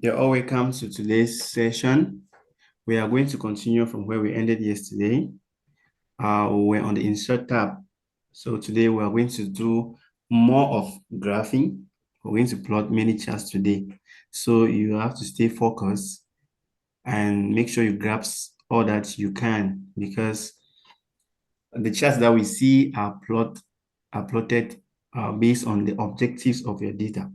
You're all welcome to today's session. We are going to continue from where we ended yesterday. We're on the Insert tab. So today we are going to do more of graphing. We're going to plot many charts today. So you have to stay focused and make sure you grasp all that you can, because the charts that we see are plotted based on the objectives of your data,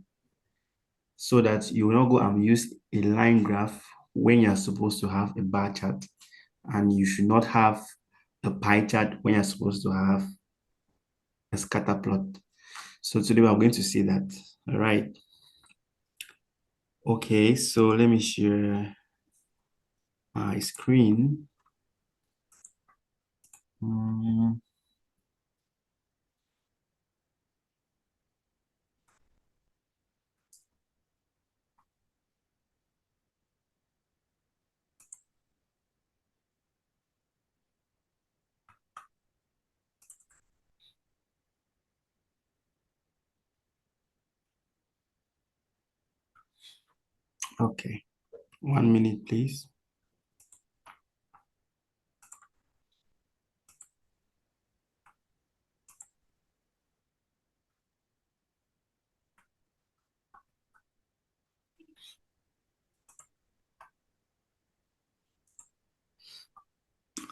so that you will not go and use a line graph when you're supposed to have a bar chart, and you should not have a pie chart when you're supposed to have a scatter plot. So today we're going to see that. All right. Okay, so let me share my screen. Okay, 1 minute, please.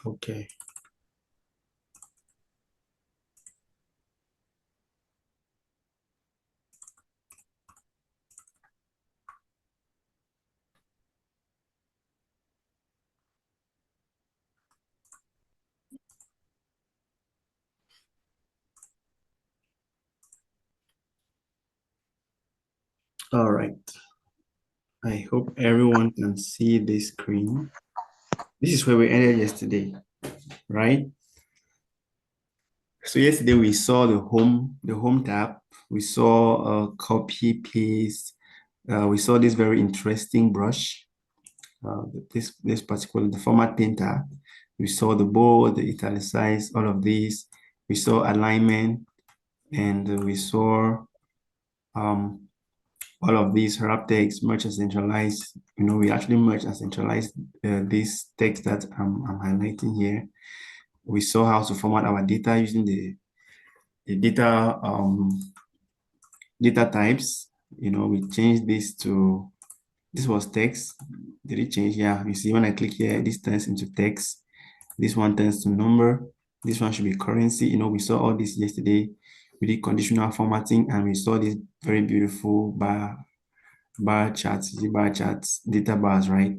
Okay. All right. I hope everyone can see this screen. This is where we ended yesterday, right? So yesterday we saw the home tab. We saw copy paste. We saw this very interesting brush. This particular, the format painter. We saw the bold, the italicized, all of these. We saw alignment, and we saw all of these wrap text, merge and centralized. We actually merge and centralized this text that I'm highlighting here. We saw how to format our data using the data data types. We changed this to, this was text. Did it change? Yeah, you see when I click here, this turns into text. This one turns to number. This one should be currency. We saw all this yesterday. We did conditional formatting, and we saw this very beautiful bar charts, data bars, right?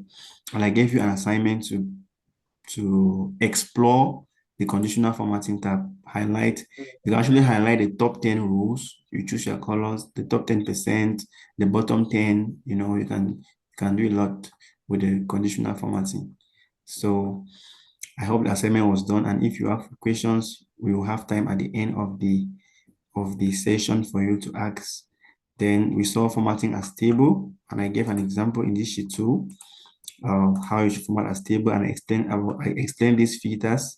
And I gave you an assignment to explore the conditional formatting tab. You actually highlight the top 10 rules. You choose your colors, the top 10%, the bottom 10. You can do a lot with the conditional formatting. So I hope the assignment was done, and if you have questions, we will have time at the end of the session for you to ask. Then we saw formatting as table, and I gave an example in this sheet too of how you should format as table, and I explained these filters,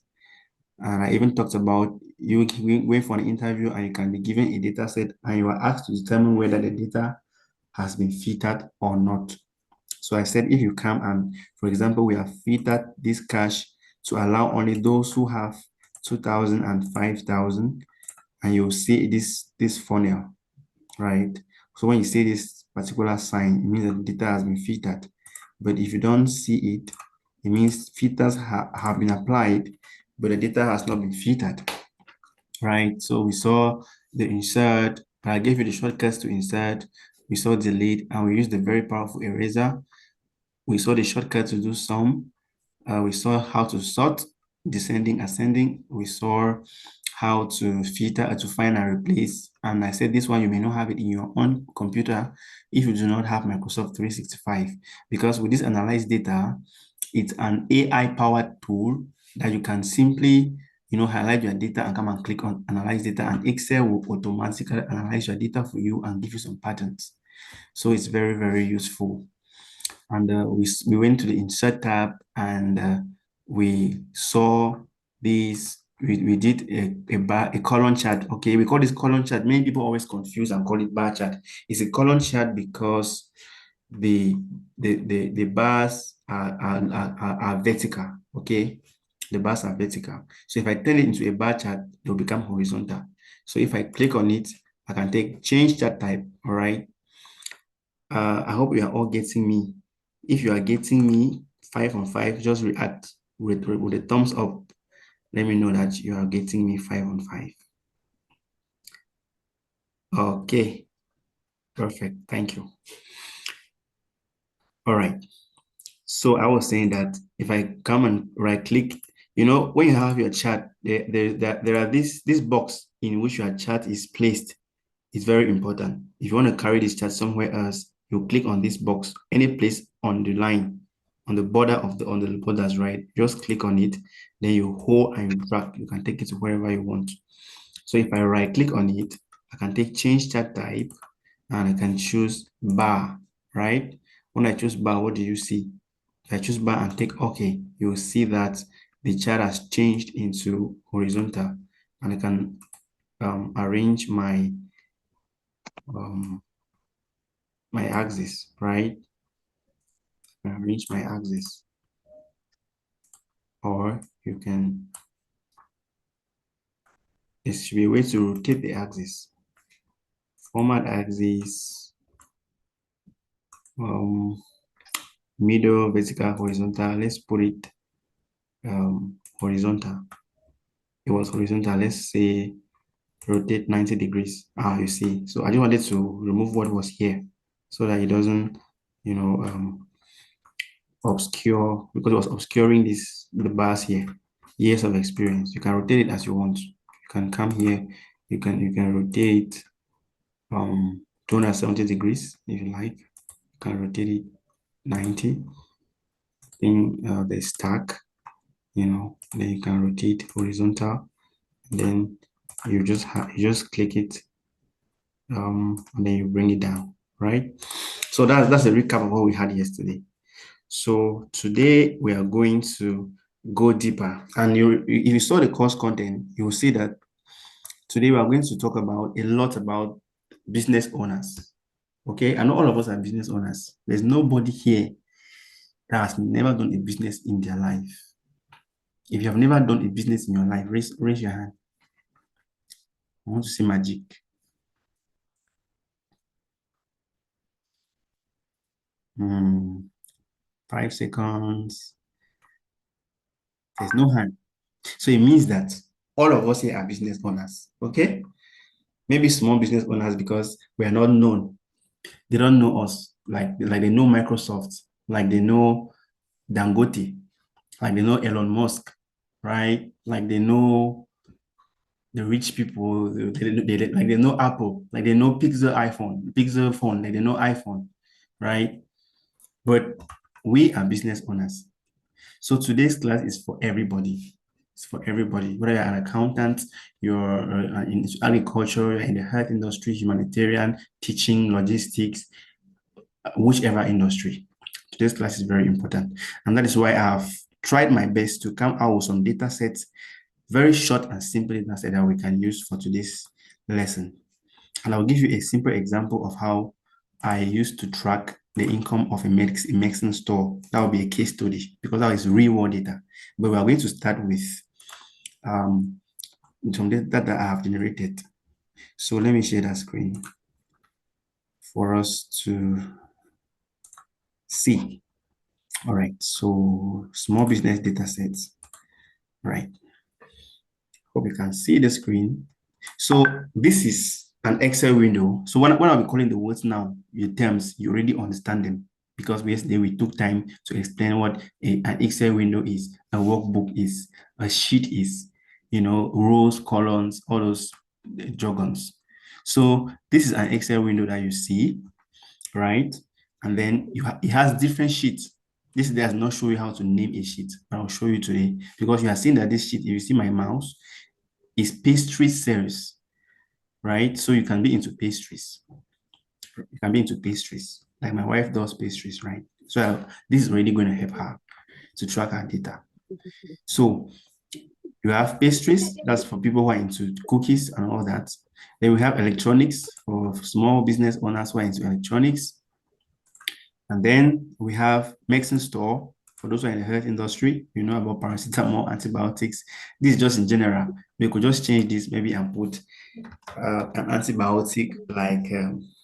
and I even talked about you going for an interview and you can be given a data set and you are asked to determine whether the data has been filtered or not. So I said, if you come and, for example, we have filtered this cash to allow only those who have 2,000 and 5,000, and you'll see this funnel, right? So when you see this particular sign, it means that the data has been filtered. But if you don't see it, it means filters have been applied, but the data has not been filtered, right? So we saw the insert, but I gave you the shortcuts to insert. We saw delete, and we used the very powerful eraser. We saw the shortcut to do sum. We saw how to sort, descending, ascending. We saw how to filter, to find and replace. And I said this one, you may not have it in your own computer if you do not have Microsoft 365, because with this analyzed data, it's an AI-powered tool that you can simply, highlight your data and come and click on analyze data, and Excel will automatically analyze your data for you and give you some patterns. So it's very, very useful. And we went to the insert tab, and we saw this. We did a column chart. Okay, we call this column chart. Many people always confuse and call it bar chart. It's a column chart because the bars are vertical. Okay, the bars are vertical. So if I turn it into a bar chart, it will become horizontal. So if I click on it, I can take change chart type. All right. I hope you are all getting me. If you are getting me 5 on 5, just react with a thumbs up. Let me know that you are getting me 5 on 5. Okay, perfect. Thank you. All right. So I was saying that if I come and right click, when you have your chart, there are this box in which your chart is placed. It's very important. If you want to carry this chart somewhere else, you click on this box, any place on the line, on the border of on the borders, right? Just click on it, then you hold and you drag. You can take it to wherever you want. So if I right click on it, I can take change chart type and I can choose bar, right? When I choose bar, what do you see? If I choose bar and take OK, you'll see that the chart has changed into horizontal, and I can arrange um, my axis, right? Arrange my axis, or you can, there should be a way to rotate the axis. Format axis, middle, vertical, horizontal. Let's put it horizontal. It was horizontal. Let's say rotate 90 degrees. You see. So I just wanted to remove what was here so that it doesn't, obscure, because it was obscuring the bars here. Years of experience. You can rotate it as you want. You can come here. You can rotate 270 degrees if you like. You can rotate it 90. Then the stack, then you can rotate horizontal. Then you just click it, and then you bring it down, right? So that's a recap of what we had yesterday. So today we are going to go deeper, and if you saw the course content, you will see that today we are going to talk about a lot about business owners. Okay, and all of us are business owners. There's nobody here that has never done a business in their life. If you have never done a business in your life, raise your hand. I want to see magic. 5 seconds. There's no hand. So it means that all of us here are business owners. Okay, maybe small business owners because we are not known. They don't know us like they know Microsoft, like they know Dangote, like they know Elon Musk, right? Like they know the rich people, like they know Apple, like they know Pixel phone, like they know iPhone, right? But we are business owners. So today's class is for everybody. It's for everybody, whether you're an accountant, you're in agriculture, you're in the health industry, humanitarian, teaching, logistics, whichever industry. Today's class is very important. And that is why I've tried my best to come out with some data sets, very short and simple data set that we can use for today's lesson. And I'll give you a simple example of how I used to track the income of a medicine store. That will be a case study because that is real world data. But we are going to start with some data that I have generated. So let me share that screen for us to see. All right, so small business data sets. Right. Hope you can see the screen. So this is an Excel window. So when I'll be calling the words now, your terms, you already understand them because yesterday we took time to explain what an Excel window is, a workbook is, a sheet is, rows, columns, all those jargons. So this is an Excel window that you see, right? And then it has different sheets. This does not show you how to name a sheet, but I'll show you today because you are seeing that this sheet, if you see my mouse, is pastry series, right? So you can be into pastries. You can be into pastries. Like my wife does pastries, right? So this is really going to help her to track her data. So you have pastries, that's for people who are into cookies and all that. Then we have electronics for small business owners who are into electronics. And then we have medicine store. For those who are in the health industry, you know about paracetamol, antibiotics. This is just in general. We could just change this maybe and put an antibiotic like,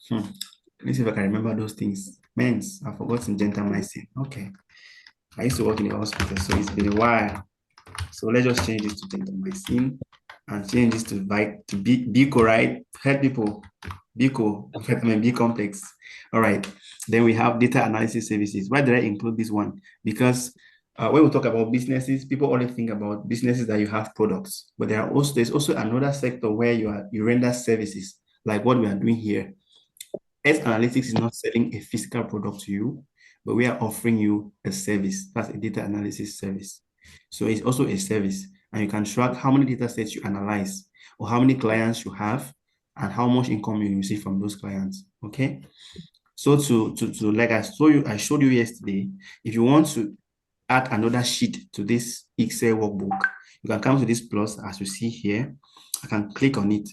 let me see if I can remember those things. Mens, I've forgotten gentamicin. Okay. I used to work in the hospital, so it's been a while. So let's just change this to gentamicin and change this to Bico, right? Help people. Bico, vitamin B complex. All right. Then we have data analysis services. Why did I include this one? Because when we talk about businesses, people only think about businesses that you have products, but there's also another sector where you render services, like what we are doing here. Ets Analytics is not selling a physical product to you, but we are offering you a service. That's a data analysis service. So it's also a service, and you can track how many data sets you analyze, or how many clients you have, and how much income you receive from those clients. Okay. So to like I showed you yesterday, if you want to add another sheet to this Excel workbook, you can come to this plus as you see here. I can click on it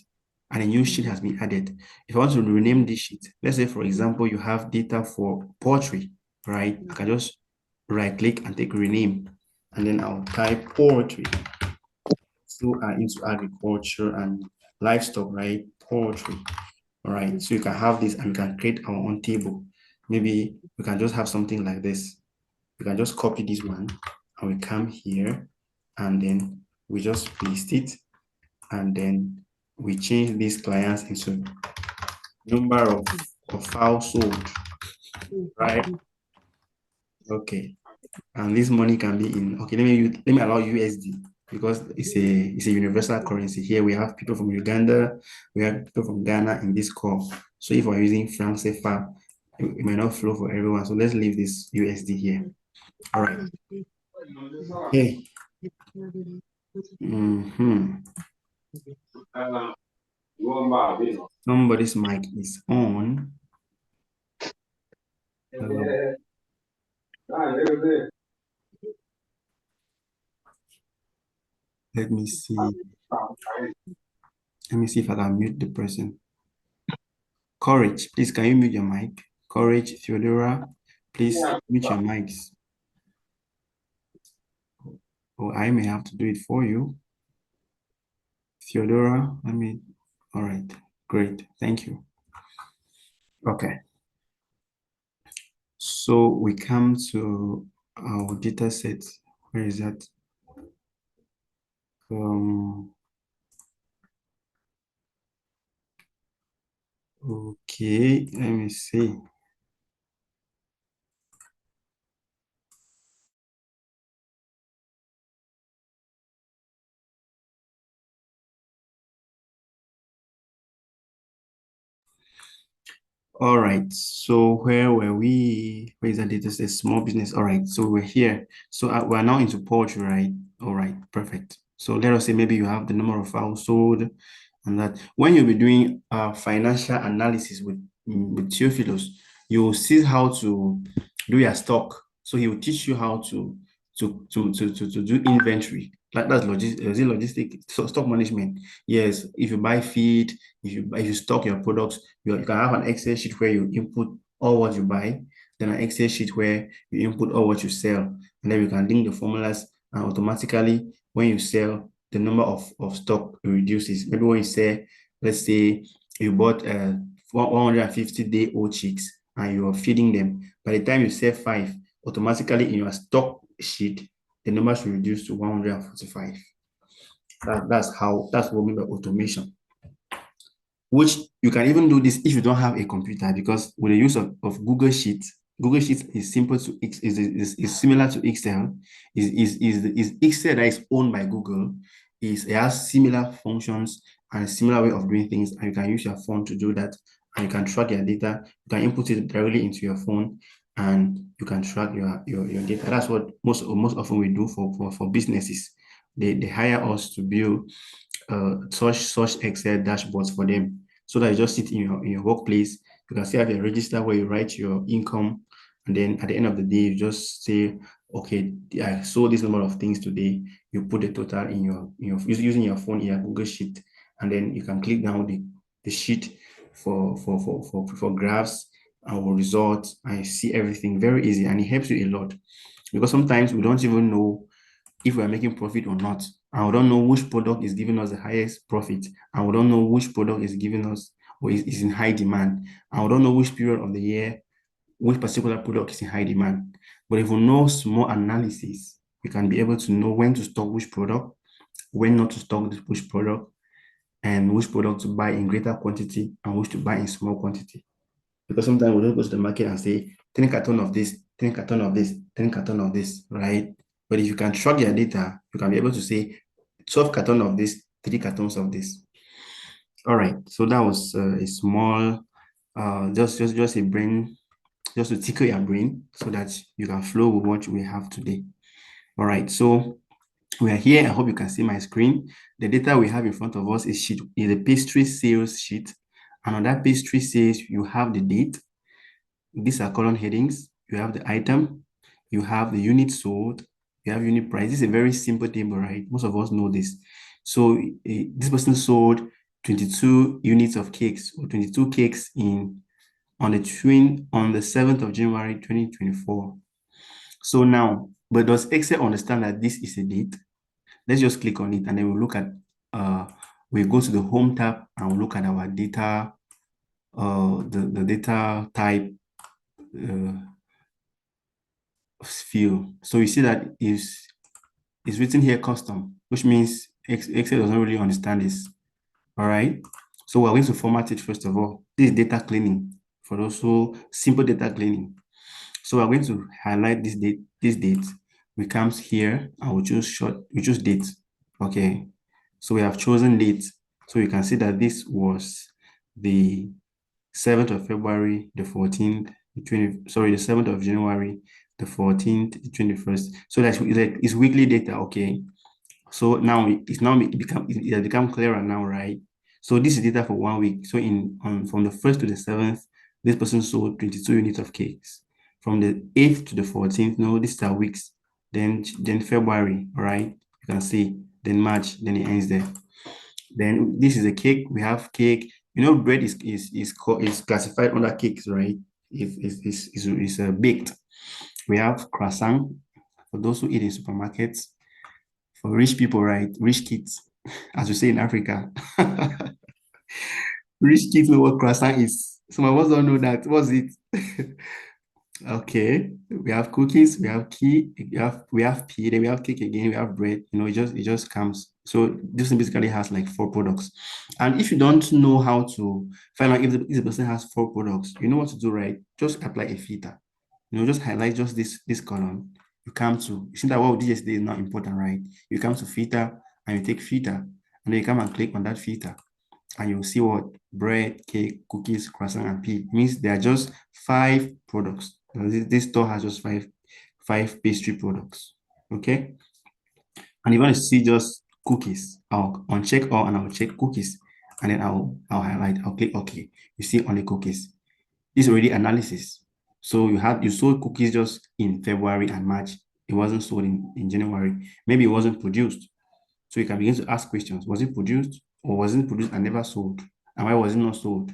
and a new sheet has been added. If I want to rename this sheet, let's say for example, you have data for poultry, right? I can just right click and take rename, and then I'll type poultry. So into agriculture and livestock, right? Poultry. All right. So you can have this and we can create our own table. Maybe we can just have something like this. We can just copy this one and we come here and then we just paste it, and then we change these clients into number of files sold, right? Okay. And this money can be in, okay, let me allow USD because it's a universal currency. Here we have people from Uganda, we have people from Ghana in this call. So if we're using franc CFA, it might not flow for everyone. So let's leave this USD here. All right. Okay. Somebody's mic is on. Let me see. Let me see if I can mute the person. Courage, please, can you mute your mic? Courage, Theodora, please mute your mics. Or I may have to do it for you. Theodora, all right, great, thank you. Okay. So we come to our data set. Where is that? Okay, let me see. All right, so where were we? Where is that data set? Small business. All right, so we're here. So we're now into poultry, right? All right, perfect. So let us say maybe you have the number of files sold, and that when you'll be doing financial analysis with Theophilus, you will see how to do your stock. So he will teach you how to do inventory. Like that's logistic stock management. Yes, if you buy feed, if you stock your products, you can have an Excel sheet where you input all what you buy, then an Excel sheet where you input all what you sell, and then you can link the formulas, and automatically when you sell, the number of stock reduces. Maybe when you say, let's say you bought 150-day-old chicks and you're feeding them. By the time you sell 5, automatically in your stock sheet, the numbers will reduce to 145. That's what we mean by automation. Which you can even do this if you don't have a computer, because with the use of Google Sheets, Google Sheets is simple to is similar to Excel. Is Excel that is owned by Google. It has similar functions and a similar way of doing things, and you can use your phone to do that, and you can track your data. You can input it directly into your phone, and you can track your data. That's what most often we do for businesses. They hire us to build such Excel dashboards for them, so that you just sit in your workplace. You can still have a register where you write your income, and then at the end of the day, you just say, okay, I sold this number of things today. You put the total in your using your phone in your Google Sheet, and then you can click down the sheet for graphs. our results. I see everything very easy, and it helps you a lot because sometimes we don't even know if we are making profit or not. And we don't know which product is giving us the highest profit, and we don't know which product is giving us or is in high demand, and we don't know which period of the year which particular product is in high demand. But if we know small analysis, we can be able to know when to stock which product, when not to stock which product, and which product to buy in greater quantity and which to buy in small quantity. Because sometimes we don't go to the market and say 10 carton of this, 10 carton of this, 10 carton of this, right? But if you can track your data, you can be able to say 12 carton of this, 3 cartons of this. All right, so that was a small, just a brain, just to tickle your brain so that you can flow with what we have today. All right, so we are here. I hope you can see my screen. The data we have in front of us is a pastry sales sheet. And on that pastry sales, you have the date. These are column headings. You have the item. You have the unit sold. You have unit price. This is a very simple table, right? Most of us know this. So this person sold 22 units of cakes or 22 cakes on the 7th of January 2024. So now, but does Excel understand that this is a date? Let's just click on it and then we'll look at, we go to the home tab and we'll look at our data, the data type field. So you see that is written here custom, which means Excel doesn't really understand this. All right. So we're going to format it first of all. This is data cleaning for also simple data cleaning. So we're going to highlight this date. We come here and we choose date. Okay. So we have chosen date. So you can see that this was the 7th of February, the 14th, the 7th of January, the 14th, the 21st. So that's like it's weekly data. Okay. So now it has become clearer now, right? So this is data for 1 week. So from the 1st to the 7th, this person sold 22 units of cakes. From the 8th to the 14th, no, these are weeks. Then February, all right? You can see. Then March, then it ends there. Then this is a cake. We have cake. You know, bread is classified under cakes, right? It's baked. We have croissant for those who eat in supermarkets. For rich people, right? Rich kids, as we say in Africa. Rich kids know what croissant is. Some of us don't know that. What's it? Okay, we have cookies, we have we have pea, then we have cake again, we have bread. You know, it just comes. So this basically has like 4 products. And if you don't know how to find out if the person has 4 products, you know what to do, right? Just apply a filter. You know, just highlight just this column. You see that what we did yesterday is not important, right? You come to filter and you take filter, and then you come and click on that filter, and you'll see what bread, cake, cookies, croissant, and pea. It means there are just 5 products. This store has just five pastry products. Okay. And if you want to see just cookies, I'll uncheck all and I'll check cookies. And then I'll highlight, I'll click OK. You see only cookies. This is already analysis. So you sold cookies just in February and March. It wasn't sold in January. Maybe it wasn't produced. So you can begin to ask questions. Was it produced or was it produced and never sold? And why was it not sold?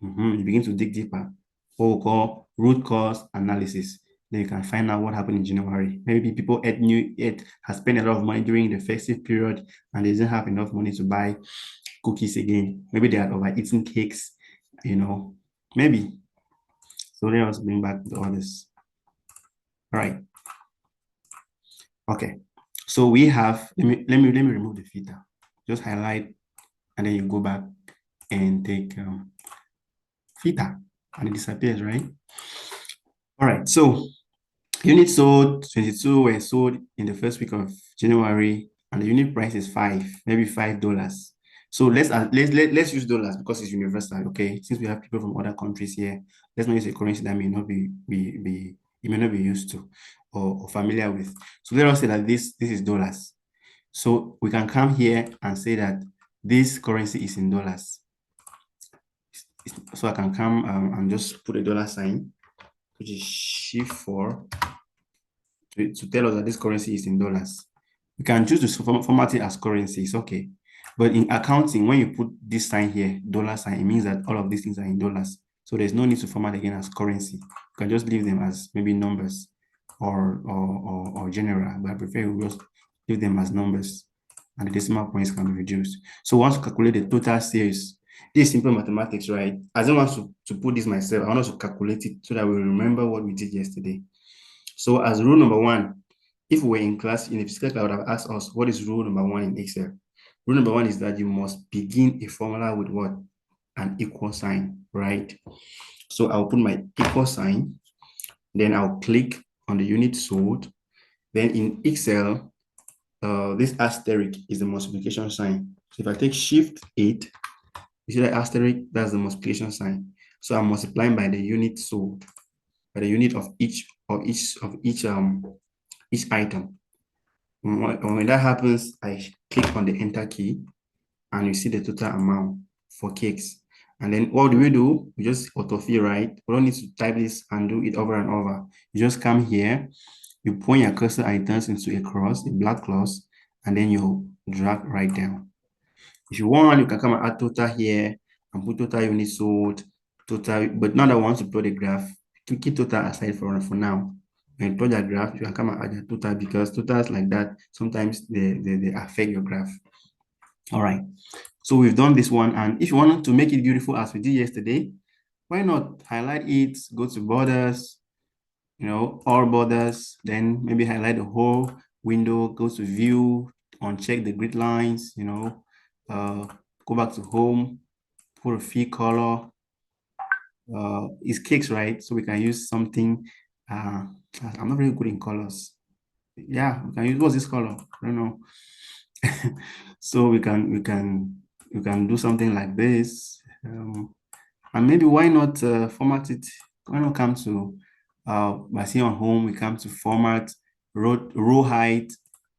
You begin to dig deeper. What we call root cause analysis. Then you can find out what happened in January. Maybe people has spent a lot of money during the festive period and they didn't have enough money to buy cookies again. Maybe they had overeaten cakes, you know, maybe. So let us bring back the others. All right. Okay. So we have, let me remove the filter. Just highlight and then you go back and take filter and it disappears, right? All right. So units sold, 22 were sold in the first week of January, and the unit price is maybe $5. So let's use dollars because it's universal. Okay, since we have people from other countries here, let's not use a currency that may not be you may not be used to or familiar with. So let us say that this is dollars. So we can come here and say that this currency is in dollars. So I can come and just put a dollar sign, which is shift 4 to tell us that this currency is in dollars. You can choose to format it as currencies, okay. But in accounting, when you put this sign here, dollar sign, it means that all of these things are in dollars. So there's no need to format again as currency. You can just leave them as maybe numbers or general, but I prefer we just leave them as numbers and the decimal points can be reduced. So once you calculate the total sales, this is simple mathematics, right? I don't want to put this myself. I want us to calculate it so that we remember what we did yesterday. So as rule number one, if we were in class, in a physical class, I would have asked us, what is rule number one in Excel? Rule number one is that you must begin a formula with what? An equal sign, right? So I'll put my equal sign, then I'll click on the unit sold. Then in Excel, this asterisk is the multiplication sign. So if I take Shift 8, you see that asterisk, that's the multiplication sign. So I'm multiplying by the unit sold, by the unit of each item. When that happens, I click on the enter key and you see the total amount for cakes. And then what do? We just autofill, right? We don't need to type this and do it over and over. You just come here, you point your cursor items into a cross, a black cross, and then you drag right down. If you want, you can come and add total here and put total units sold, total, but now that I want to plot a graph, keep total aside for now. When you plot your graph, you can come and add your total because totals like that, sometimes they affect your graph. All right. So we've done this one. And if you want to make it beautiful as we did yesterday, why not highlight it, go to borders, all borders, then maybe highlight the whole window, go to view, uncheck the grid lines, go back to home, put a fill color. It's cakes, right? So we can use something. I'm not very good in colors. Yeah, we can use, what's this color? I don't know. So we can do something like this. And maybe why not format it? Why not come to by seeing on home, we come to format, row height.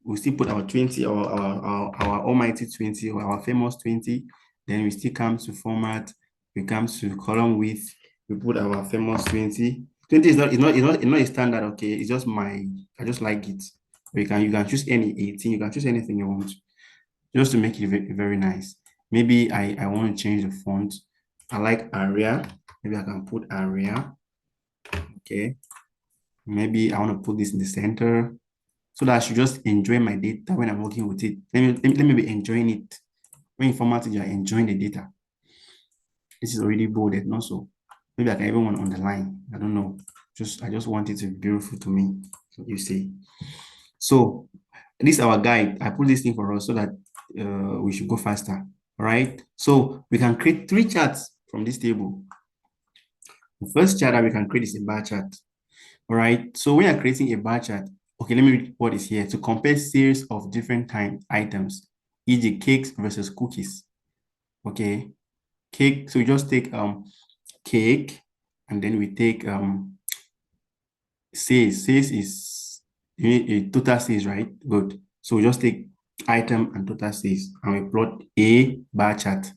We still put our 20 or our almighty 20 or our famous 20. Then we still come to format. We come to column width. We put our famous 20. 20 is not a standard, okay? It's just I just like it. You can choose any 18. You can choose anything you want, just to make it very, very nice. Maybe I want to change the font. I like Aria. Maybe I can put Aria. Okay. Maybe I want to put this in the center so that I should just enjoy my data when I'm working with it. Let me be enjoying it. When you format it, you're enjoying the data. This is already bolded, not so. Maybe I can even want on the line. I don't know. I just want it to be beautiful to me. You see. So this is our guide. I put this thing for us so that we should go faster. All right. So we can create 3 charts from this table. The first chart that we can create is a bar chart. All right. So when you're creating a bar chart, okay, let me read what is here. To compare series of different time items, e.g. cakes versus cookies. Okay. Cake. So we just take cake and then we take sales. Sales is a total sales, right? Good. So we just take item and total sales and we plot a bar chart.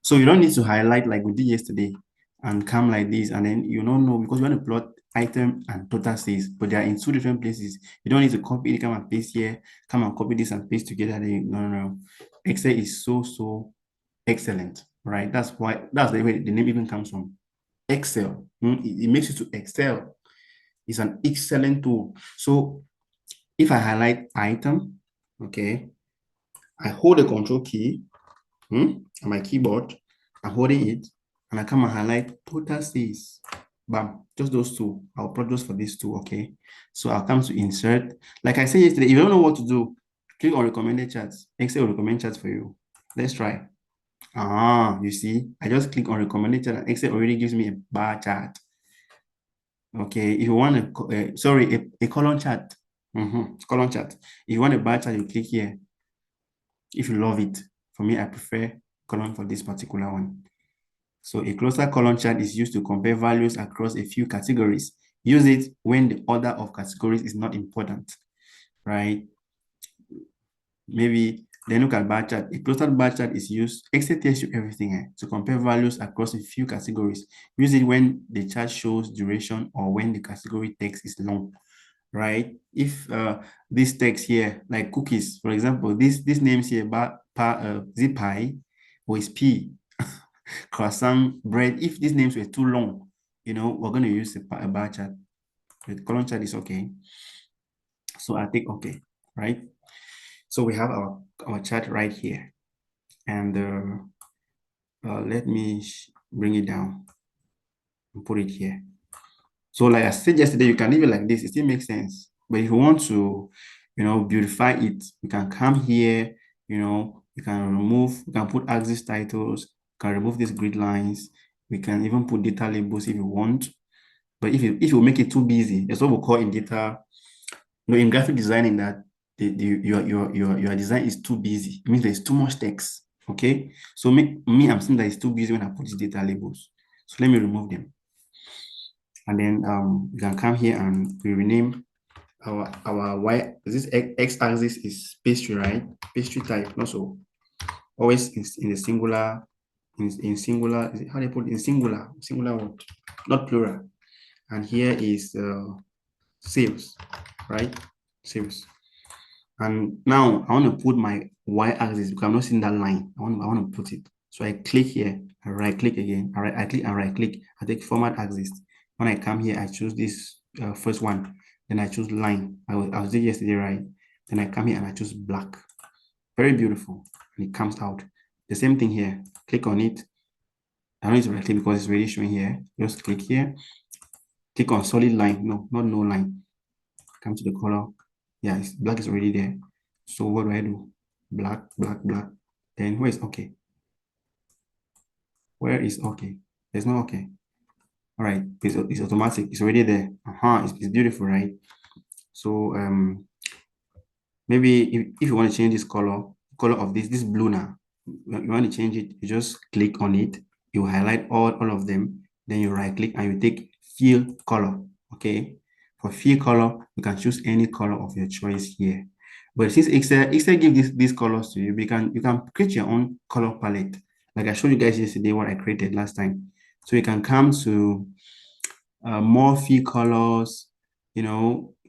So you don't need to highlight like we did yesterday and come like this and then you don't know because you want to plot item and total sales, but they are in 2 different places. You don't need to copy it, come and paste here, come and copy this and paste together. No. Excel is so excellent, right? That's the way the name even comes from. Excel. It makes you to excel. It's an excellent tool. So if I highlight item, okay, I hold the control key on my keyboard, I'm holding it, and I come and highlight total sales. Bam, just those 2. I'll plot those for these 2, okay? So I'll come to insert. Like I said yesterday, if you don't know what to do, click on recommended charts. Excel will recommend charts for you. Let's try. You see, I just click on recommended chart and Excel already gives me a bar chart. Okay, if you want a column chart, column chart. If you want a bar chart, you click here. If you love it, for me, I prefer column for this particular one. So a cluster column chart is used to compare values across a few categories. Use it when the order of categories is not important, right? Maybe then look at bar chart. A clustered bar chart is used, Excel tells you everything to compare values across a few categories. Use it when the chart shows duration or when the category text is long, right? If this text here, like cookies, for example, this names here, zipi or is P. croissant, bread. If these names were too long, we're going to use a bar chart. The column chart is okay. So I take okay, right? So we have our chart right here. And let me bring it down and put it here. So like I said yesterday, you can leave it like this. It still makes sense. But if you want to, beautify it, you can come here, you can put axis titles, you can remove these grid lines. We can even put data labels if you want. But if you make it too busy, that's what we call in data, in graphic designing, that your design is too busy. It means there's too much text. Okay. So I'm saying that it's too busy when I put these data labels. So let me remove them. And then we can come here and we rename our y. This x-axis is pastry, right? Pastry type. Also, always in the singular. In singular, how do you put it? In singular word, not plural. And here is sales, right? Sales. And now I want to put my y-axis because I'm not seeing that line. I want to put it. So I click here, I right click again. I click and right click. I take format axis. When I come here, I choose this first one. Then I choose line. I was there yesterday, right? Then I come here and I choose black. Very beautiful. And it comes out. The same thing here. Click on it. I don't need to right click because it's already showing here. Just click here. Click on solid line. No, not no line. Come to the color. Yeah, black is already there. So what do I do? Black, black, black. Then where is okay? Where is okay? There's no okay. All right, it's automatic. It's already there. It's beautiful, right? So maybe if you want to change this color of this blue now, you want to change it, you just click on it. You highlight all of them. Then you right click and you take fill color. Okay. For fill color, you can choose any color of your choice here. But since Excel gives these colors to you, you can create your own color palette. Like I showed you guys yesterday what I created last time. So you can come to more fill colors,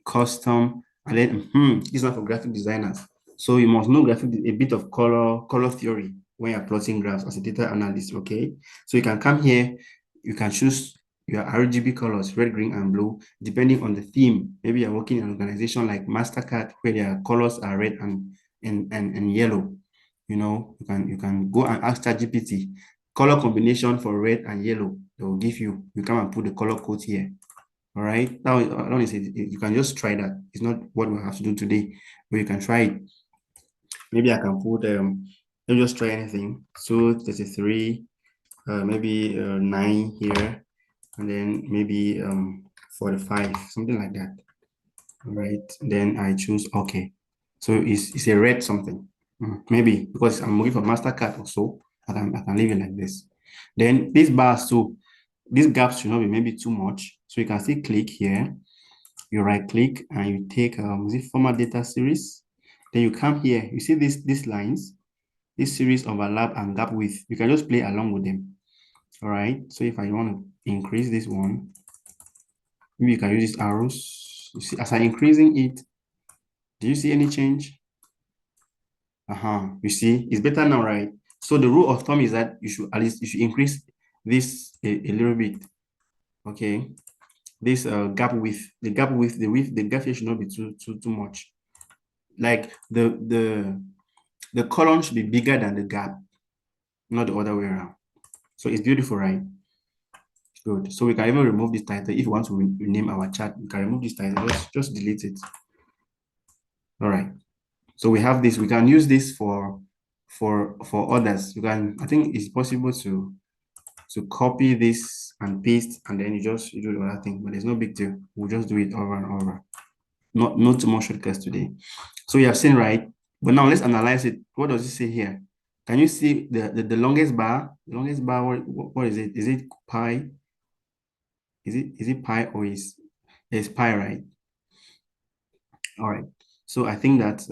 custom, and then it's not for graphic designers. So you must know a bit of color theory when you're plotting graphs as a data analyst. Okay, so you can come here, you can choose your RGB colors, red, green, and blue, depending on the theme. Maybe you're working in an organization like MasterCard, where their colors are red and yellow. You can go and ask ChatGPT color combination for red and yellow. They will give you. You come and put the color code here. All right. Now, you can just try that. It's not what we have to do today, but you can try it. Maybe I can put let me just try anything. So 33, maybe 9 here, and then maybe 45, something like that. All right. Then I choose okay. So it's a red something. Maybe because I'm looking for MasterCard or so, I can leave it like this. Then these bars too, these gaps should not be maybe too much. So you can still click here, you right click and you take is format data series. Then you come here, you see these lines, this series overlap and gap width. You can just play along with them. All right. So if I want to increase this one, maybe you can use these arrows. You see, as I'm increasing it, do you see any change? You see, it's better now, right? So the rule of thumb is that you should increase this a little bit. Okay. This gap width, the gap here should not be too much. Like the column should be bigger than the gap, not the other way around. So it's beautiful, right? Good. So we can even remove this title. If you want to rename our chart, we can remove this title. Just delete it. All right. So we have this. We can use this for others. I think it's possible to copy this and paste, and then you do the other thing. But there's no big deal. We'll just do it over and over. Not too much shortcuts today. So you have seen, right? But now let's analyze it. What does it say here? Can you see the longest bar? The longest bar, what is it? Is it pi? Is it pi or it's pi, right? All right. So I think that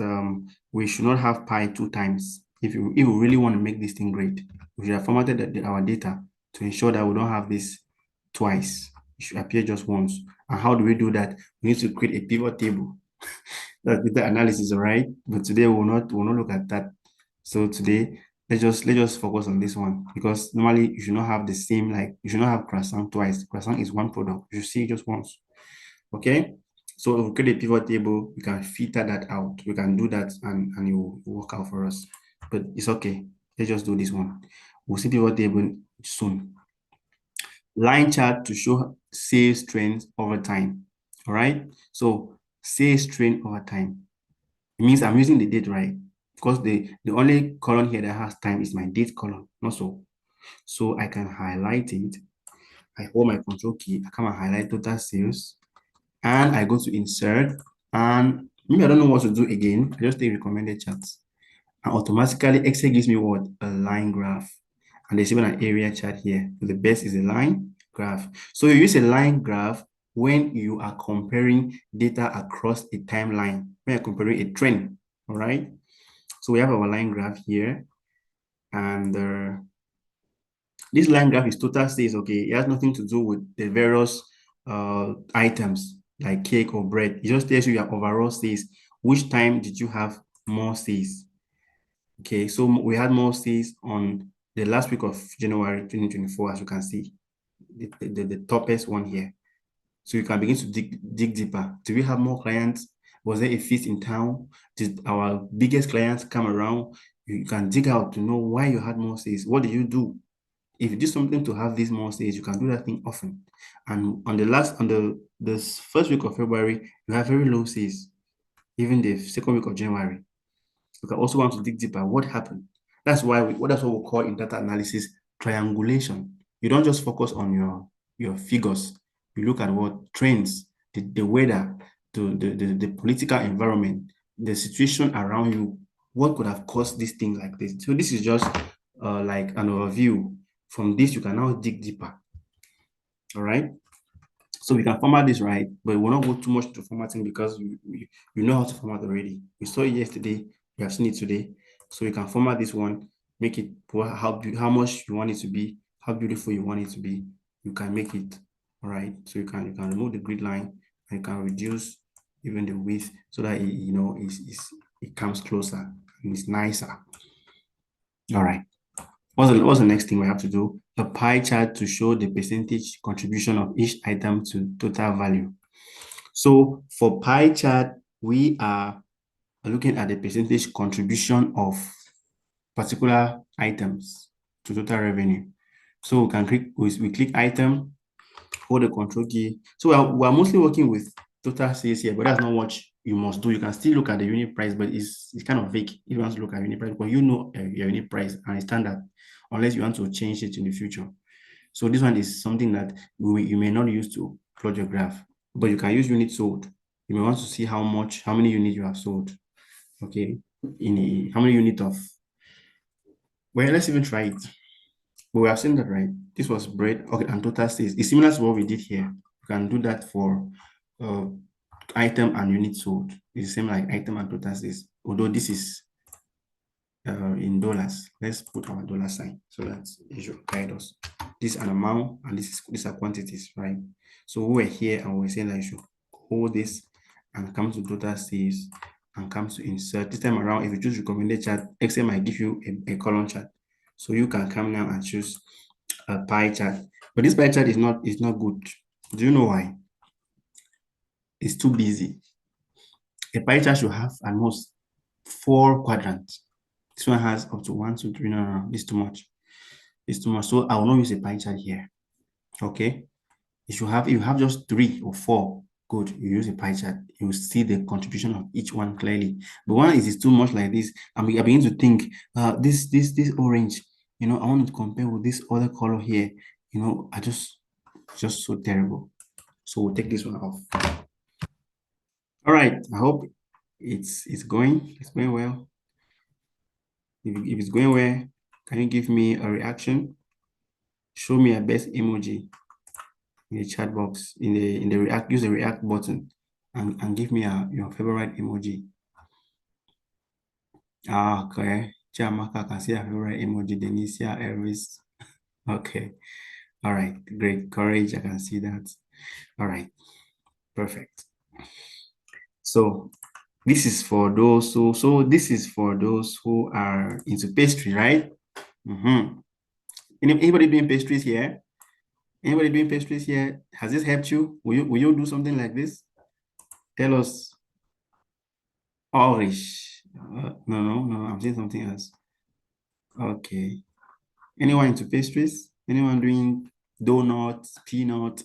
we should not have pi 2 times. If we really want to make this thing great, we should have formatted our data to ensure that we don't have this twice. It should appear just once. And how do we do that? We need to create a pivot table. That's data analysis, all right? But today we'll not look at that. So today let's just focus on this one, because normally you should not have the same, like you should not have croissant twice. Croissant is one product. You should see it just once. Okay. So if we create a pivot table, we can filter that out. We can do that and it will work out for us. But it's okay. Let's just do this one. We'll see pivot table soon. Line chart to show sales trends over time. All right. So sales trend over time. It means I'm using the date, right? Because the only column here that has time is my date column, not so. So I can highlight it. I hold my control key. I come and highlight total sales, and I go to insert. And maybe I don't know what to do again. I just take recommended charts, and automatically Excel gives me what? A line graph. And there's even an area chart here. The best is a line graph. So you use a line graph when you are comparing data across a timeline, when you're comparing a trend. All right. So we have our line graph here, and this line graph is total sales. Okay, it has nothing to do with the various items like cake or bread. It just tells you your overall sales. Which time did you have more sales? Okay, so we had more sales on the last week of January 2024, as you can see, the toppest one here. So you can begin to dig deeper. Do we have more clients? Was there a feast in town? Did our biggest clients come around? You can dig out to know why you had more sales. What did you do? If you do something to have these more sales, you can do that thing often. And on this first week of February, you have very low sales. Even the second week of January, you can also want to dig deeper. What happened? That's what we call in data analysis triangulation. You don't just focus on your figures. You look at what trends, the weather, the political environment, the situation around you. What could have caused this thing like this? So this is just like an overview. From this, you can now dig deeper. All right. So we can format this right, but we'll not go too much to formatting because we know how to format already. We saw it yesterday, we have seen it today. So you can format this one, make it how much you want it to be, how beautiful you want it to be. You can make it. All right. So you can remove the grid line and you can reduce even the width so that it comes closer and it's nicer. All right. What's the next thing we have to do? A pie chart to show the percentage contribution of each item to total value. So for pie chart, we are looking at the percentage contribution of particular items to total revenue. So we can click item, hold the control key. So we are mostly working with total sales here, but that's not what you must do. You can still look at the unit price, but it's kind of vague if you want to look at unit price, but you know your unit price and it's standard, unless you want to change it in the future. So this one is something that you may not use to plot your graph, but you can use unit sold. You may want to see how many units you have sold. Okay, how many units of, well, let's even try it. But we have seen that, right? This was bread, okay, and total sales. It's similar to what we did here. You can do that for item and unit sold. It's the same like item and total sales, although this is in dollars. Let's put our dollar sign so that it should guide us. This is an amount and these are quantities, right? So we were here and we were saying that you should hold this and come to total sales and come to insert. This time around, if you choose recommended chart, Excel might give you a column chart. So you can come now and choose a pie chart. But this pie chart is not good. Do you know why? It's too busy. A pie chart should have at most 4 quadrants. This one has up to 1, 2, 3. No. This is too much. It's too much. So I will not use a pie chart here. Okay. If you have just 3 or 4, good. You use a pie chart. You will see the contribution of each one clearly. But when it is too much like this, I begin to think, this orange, I want to compare with this other color here. I just so terrible. So we'll take this one off. All right. I hope it's going well. If it's going well, can you give me a reaction? Show me a best emoji in the chat box, in the react, use the react button and give me your favorite emoji. Okay. Chiamaka can see a favorite emoji. Denicia, Eris. Okay. All right. Great. Courage. I can see that. All right. Perfect. So this is for those who are into pastry, right? Anybody doing pastries here? Anybody doing pastries here? Has this helped you? Will you do something like this? Tell us. Irish. No, I'm saying something else. Okay. Anyone into pastries? Anyone doing donuts, peanut?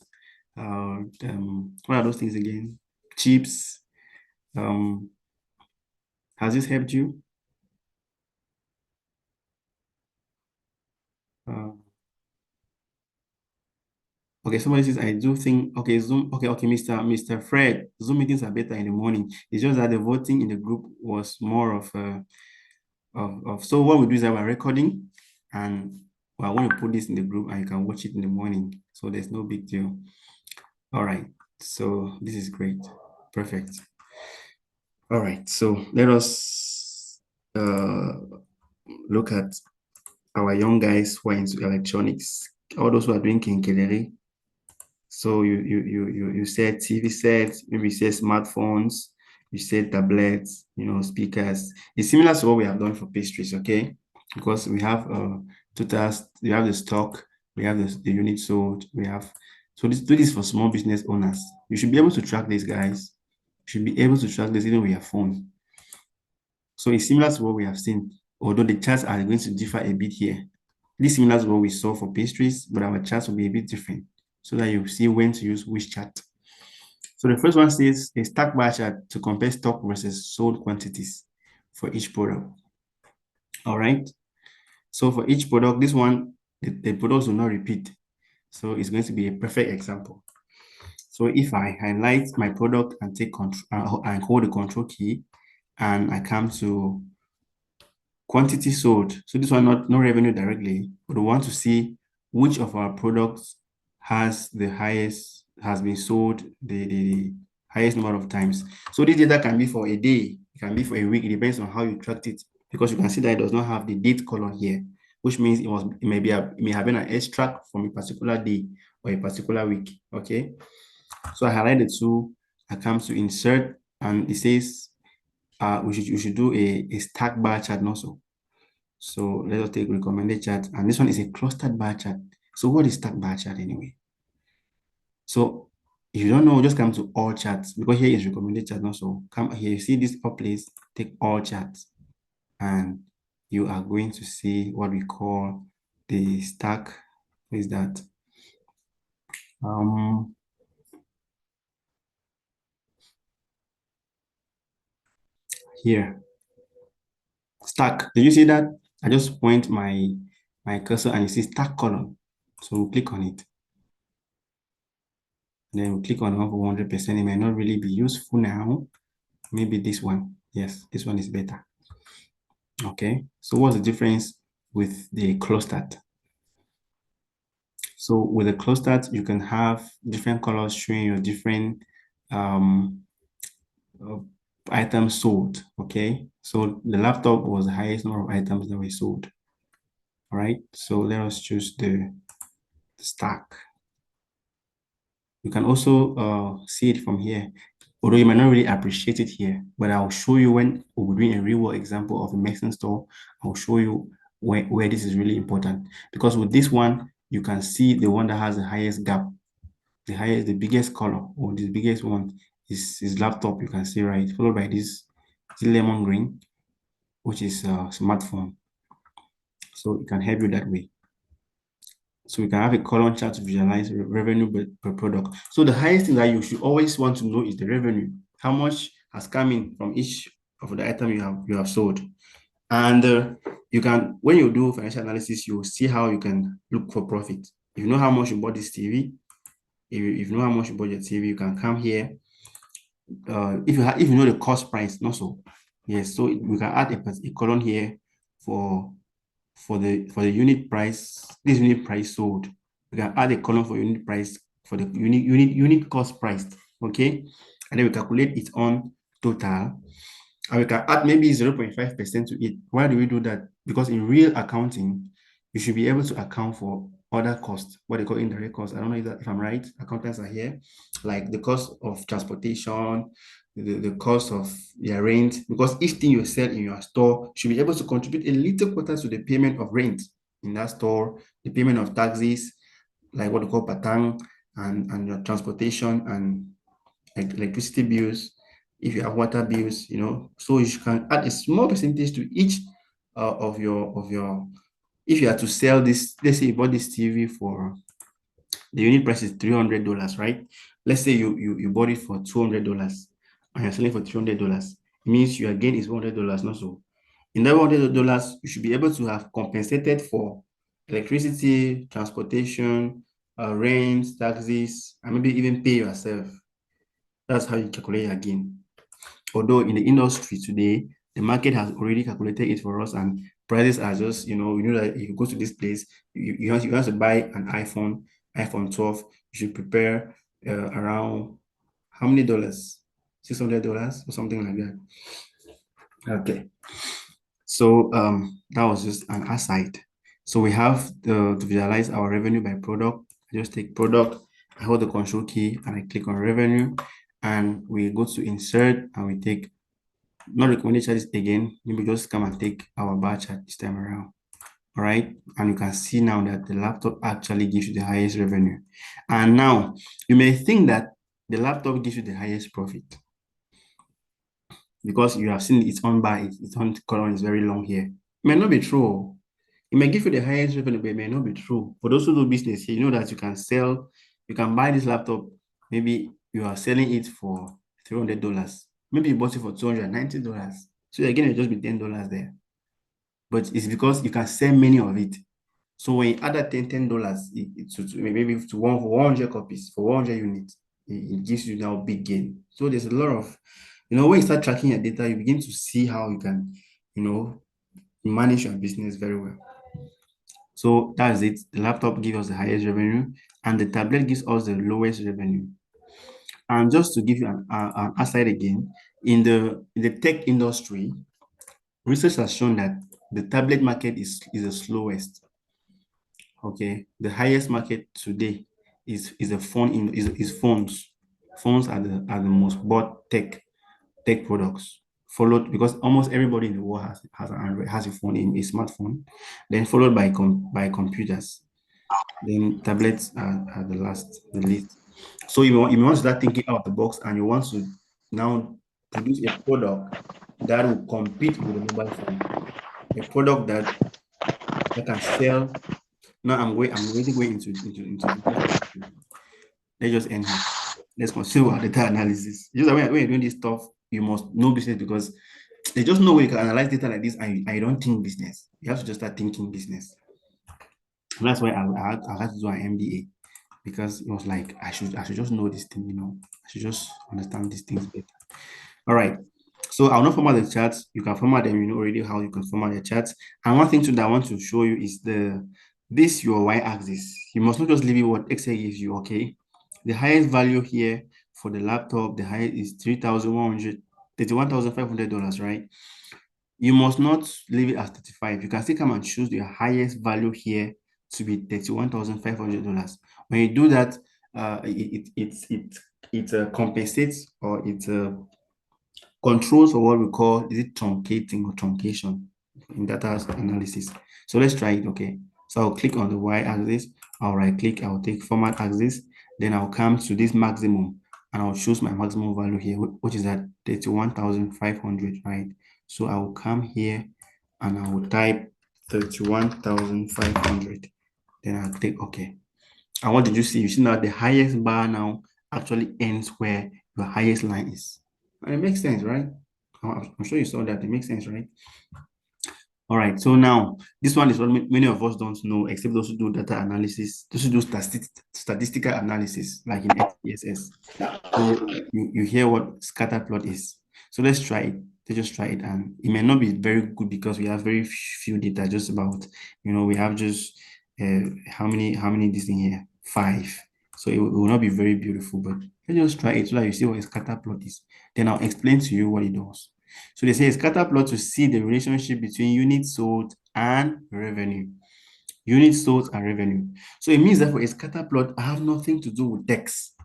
What are those things again? Chips. Um, has this helped you? Uh, okay, somebody says I do think okay, Zoom, okay, Mr. Fred, Zoom meetings are better in the morning. It's just that the voting in the group was more of so what we do is that we're recording and I want to put this in the group and you can watch it in the morning. So there's no big deal. All right. So this is great. Perfect. All right. So let us look at our young guys who are into electronics, all those who are doing kinkelere. So you said TV sets, maybe you said smartphones, you said tablets, speakers. It's similar to what we have done for pastries, okay? Because we have totals, we have the stock, we have the unit sold, we have so do this for small business owners. You should be able to track these guys. You should be able to track this even with your phone. So it's similar to what we have seen, although the charts are going to differ a bit here. This is similar to what we saw for pastries, but our charts will be a bit different so that you see when to use which chart. So the first one says a stack bar chart to compare stock versus sold quantities for each product. All right. So for each product, this one, the products will not repeat. So it's going to be a perfect example. So if I highlight my product and take control and hold the control key, and I come to quantity sold. So this one not revenue directly, but we want to see which of our products has been sold the highest number of times. So this data can be for a day, it can be for a week, it depends on how you tracked it, because you can see that it does not have the date column here, which means it may have been an extract from a particular day or a particular week. Okay. So I highlight the two, I come to insert, and it says we should do a stack bar chart also. So let us take recommended chart, and this one is a clustered bar chart. So what is stack bar chart anyway? So if you don't know, just come to all charts, because here is recommended chart also. Come here, you see this up place, take all charts, and you are going to see what we call the stack. What is that? Here, stack. Do you see that? I just point my cursor and you see stack column. So we'll click on it. Then we'll click on 100%. It may not really be useful now. Maybe this one. Yes, this one is better. Okay, so what's the difference with the clustered? So with a clustered, you can have different colors showing your different items sold. Okay, so the laptop was the highest number of items that were sold. All right, so let us choose the stack. You can also see it from here, although you might not really appreciate it here, but I'll show you when we're doing a real world example of a Mexican store. I'll show you where this is really important, because with this one, you can see the one that has the highest gap, the biggest color, or the biggest one is laptop. You can see, right, followed by this lemon green, which is smartphone. So it can help you that way. So we can have a column chart to visualize revenue per product. So the highest thing that you should always want to know is the revenue. How much has come in from each of the item you have sold. And you can, when you do financial analysis, you will see how you can look for profit. If you know how much you bought this TV, if you know how much you bought your TV, you can come here. If you know the cost price, not so. Yes, so we can add a column here for the unit price, this unit price sold. We can add a column for unit price for the unit cost price. Okay, and then we calculate its own total, and we can add maybe 0.5% to it. Why do we do that? Because in real accounting, you should be able to account for other costs, what they call indirect costs. I don't know if I'm right. Accountants are here, like the cost of transportation, the cost of your rent, because each thing you sell in your store should be able to contribute a little quarter to the payment of rent. in that store, the payment of taxes, like what we call patang, and your transportation and electricity bills, if you have water bills, so you can add a small percentage to each of your if you are to sell this. Let's say you bought this TV for the unit price is $300, right? Let's say you bought it for $200 and you're selling for $300. It means your gain is $100, not so. In that $100, you should be able to have compensated for electricity, transportation, rent, taxes, and maybe even pay yourself. That's how you calculate your gain. Although in the industry today, the market has already calculated it for us, and prices are just, you know that if you go to this place, you have to buy an iPhone 12, you should prepare around how many dollars? $600 or something like that. Okay. So that was just an aside. So we have to visualize our revenue by product. I just take product, I hold the control key and I click on revenue, and we go to insert and we take not recommended charges again. Maybe just come and take our bar chart this time around. All right. And you can see now that the laptop actually gives you the highest revenue. And now you may think that the laptop gives you the highest profit because you have seen its own bar, its own column is very long here. It may not be true. It may give you the highest revenue, but it may not be true. For those who do business here, you know that you can buy this laptop. Maybe you are selling it for $300. Maybe you bought it for $290. So again, it'll just be $10 there. But it's because you can sell many of it. So when you add that $10, maybe to 100 copies for 100 units, it gives you now big gain. So there's a lot of, when you start tracking your data, you begin to see how you can, manage your business very well. So that's it. The laptop gives us the highest revenue, and the tablet gives us the lowest revenue. And just to give you an aside again, in the tech industry, research has shown that the tablet market is the slowest. Okay, the highest market today is a phone is phones. Phones are the most bought tech products. Followed because almost everybody in the world has an Android, has a phone, a smartphone, then followed by computers. Then tablets are the least. So you want to start thinking out of the box, and you want to now produce a product that will compete with the mobile phone, a product that can sell. Now I'm really going into details. Let's just end here. Let's consider our data analysis. Just that when you're doing this stuff, you must know business because there's just no way you can analyze data like this and you don't think business. You have to just start thinking business. And that's why I had to do an MBA because it was like I should just know this thing, I should just understand these things better. All right. So I'll not format the charts. You can format them, you know already how you can format the charts. And one thing too that I want to show you is this your y-axis. You must not just leave it what Excel gives you, okay? The highest value here for the laptop, the highest is $31,500, right? You must not leave it as 35. You can still come and choose your highest value here to be $31,500. When you do that, it compensates, or it controls for what we call, is it truncating or truncation in data analysis. So let's try it. Okay, so I'll click on the y-axis, I'll right click, I'll take format axis, then I'll come to this maximum and I'll choose my maximum value here, which is at 31,500, right? So I will come here and I will type 31,500, then I'll click OK. And what did you see? You see now the highest bar now actually ends where your highest line is. And it makes sense, right? I'm sure you saw that. It makes sense, right? All right. So now this one is what many of us don't know, except those who do data analysis, those who do statistical analysis, like in SPSS. So you hear what scatter plot is. So let's try it. Let's just try it. And it may not be very good because we have very few data, just about, we have just how many this thing here? 5. So it will not be very beautiful, but let's just try it so that you see what a scatter plot is. Then I'll explain to you what it does. So they say a scatter plot to see the relationship between units sold and revenue. Units sold and revenue. So it means that for a scatter plot, I have nothing to do with text,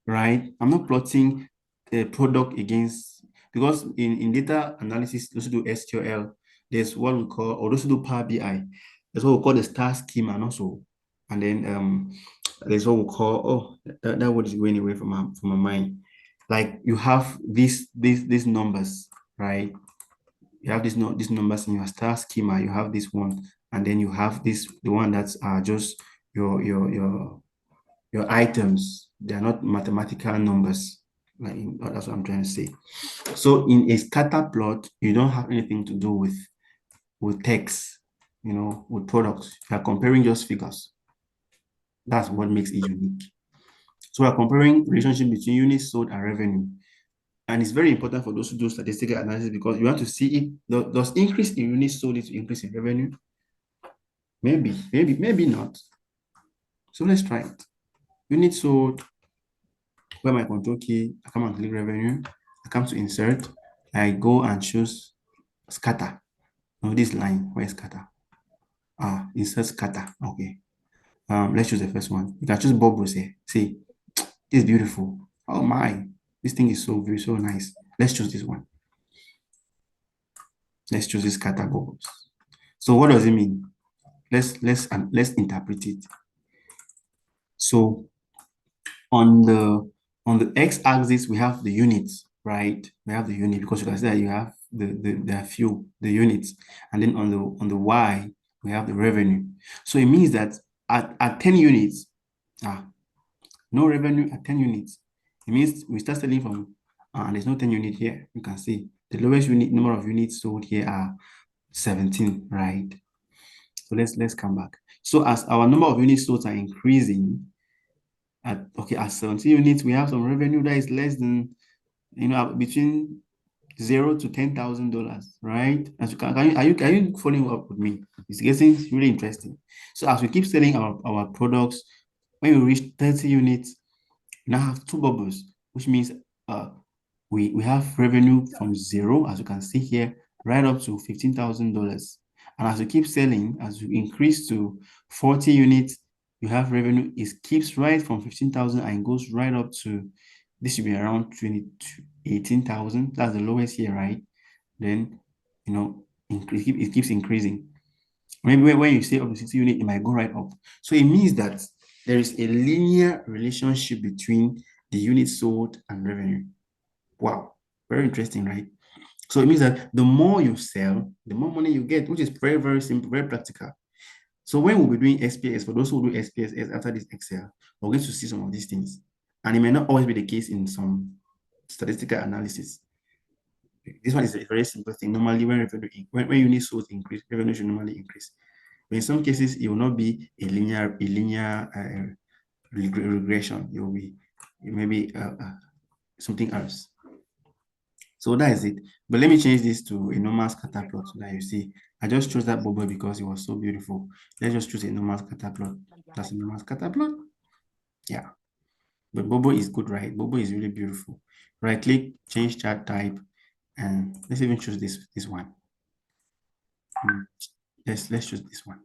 right? I'm not plotting a product against, because in data analysis, those who do SQL, there's what we call, or those who do Power BI, There's what we call the star schema and also. And then there's what we call, that word is going away from my mind. Like you have these numbers, right? You have these numbers in your star schema. You have this one, and then you have the one that's just your items. They are not mathematical numbers. Like that's what I'm trying to say. So in a scatter plot, you don't have anything to do with text, with products. You are comparing just figures. That's what makes it unique. So we're comparing relationship between units sold and revenue. And it's very important for those who do statistical analysis because you want to see if does increase in units sold lead to increase in revenue. Maybe not. So let's try it. Units sold, where my control key, I come and click revenue. I come to insert. I go and choose scatter. No, this line, where is scatter? Insert scatter. Okay. Let's choose the first one. You can choose bubbles here. See, it's beautiful. Oh my, this thing is so very so nice. Let's choose this one. Let's choose this scatter bubbles. So what does it mean? Let's interpret it. So on the x-axis we have the units, right? We have the unit because you can see that you have there are few the units, and then on the y we have the revenue. So it means that at 10 units, no revenue at 10 units. It means we start selling from and there's no 10 unit here. You can see the lowest unit number of units sold here are 17, right? So let's come back. So as our number of units sold are increasing, at 17 units, we have some revenue that is less than between $0 to $10,000, right? As you can you following up with me? It's getting really interesting. So as we keep selling our products, when we reach 30 units, we now have two bubbles, which means we have revenue from zero, as you can see here, right up to $15,000. And as you keep selling, as you increase to 40 units, you have revenue. It keeps right from 15,000 and goes right up to, this should be around 18,000. That's the lowest here, right? Then, it keeps increasing. Maybe when you say up to 60 units, it might go right up. So it means that there is a linear relationship between the units sold and revenue. Wow, very interesting, right? So it means that the more you sell, the more money you get, which is very, very simple, very practical. So when we'll be doing SPS, for those who do SPSS after this Excel, we're going to see some of these things. And it may not always be the case in some statistical analysis. This one is a very simple thing. Normally, when units sold increase, revenue should normally increase. But in some cases, it will not be a linear regression. It will be maybe something else. So that is it. But let me change this to a normal scatter plot so that you see. I just chose that bubble because it was so beautiful. Let's just choose a normal scatter plot. That's a normal scatter plot. Yeah. But bubble is good, right? Bubble is really beautiful. Right click, change chart type, and let's even choose this one. Let's choose this one.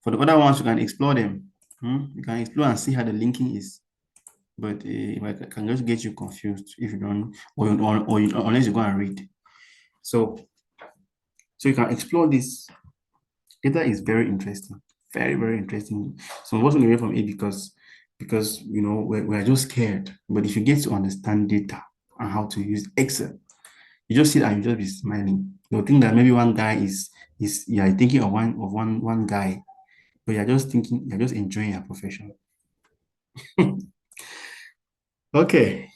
For the other ones, you can explore them. You can explore and see how the linking is. But I can just get you confused if you don't, unless you go and read. So you can explore this. Data is very interesting, very, very interesting. So I'm walking away from it because we're just scared. But if you get to understand data and how to use Excel, you just sit and you just be smiling. You'll think that maybe one guy is you are thinking of one guy, but you're just enjoying your profession. Okay,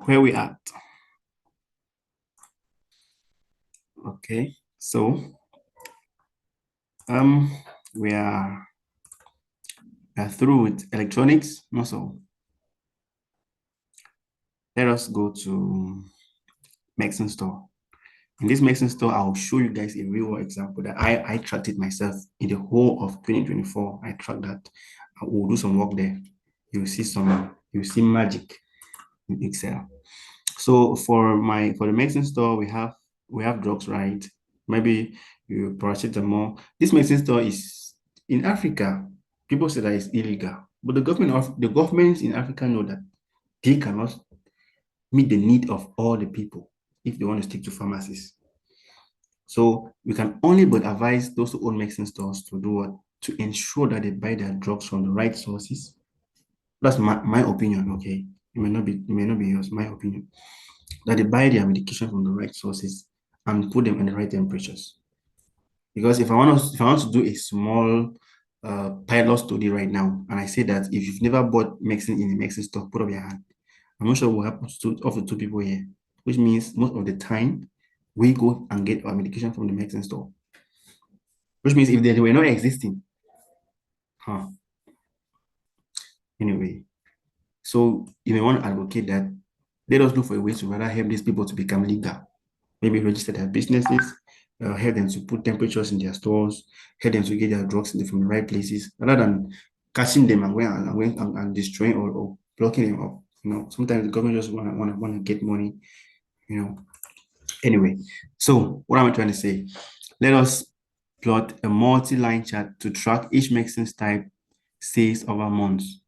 where we at? Okay, so we are through with electronics. Also, let us go to medicine store. In this medicine store, I'll show you guys a real world example that I tracked it myself in the whole of 2024. I tracked that. I will do some work there. You'll see magic in Excel. So for the medicine store, we have drugs, right? Maybe you paracetamol. This medicine store is in Africa. People say that it's illegal, but the governments in Africa know that they cannot meet the need of all the people if they want to stick to pharmacies. So we can only but advise those who own medicine stores to do what? To ensure that they buy their drugs from the right sources. That's my opinion, okay? It may not be yours, my opinion. That they buy their medication from the right sources and put them in the right temperatures. Because if I want to do a small pilot study right now, and I say that if you've never bought medicine in a medicine store, put up your hand. I'm not sure what happens to of the two people here, which means most of the time we go and get our medication from the medicine store. Which means if they were not existing, huh? Anyway, so you may want to advocate that let us look for a way to rather help these people to become legal. Maybe register their businesses, help them to put temperatures in their stores, help them to get their drugs from the right places, rather than catching them and going and destroying or blocking them up. Sometimes the government just wanna get money. You know. Anyway, so what am I trying to say? Let us plot a multi-line chart to track each medicine type sales over months.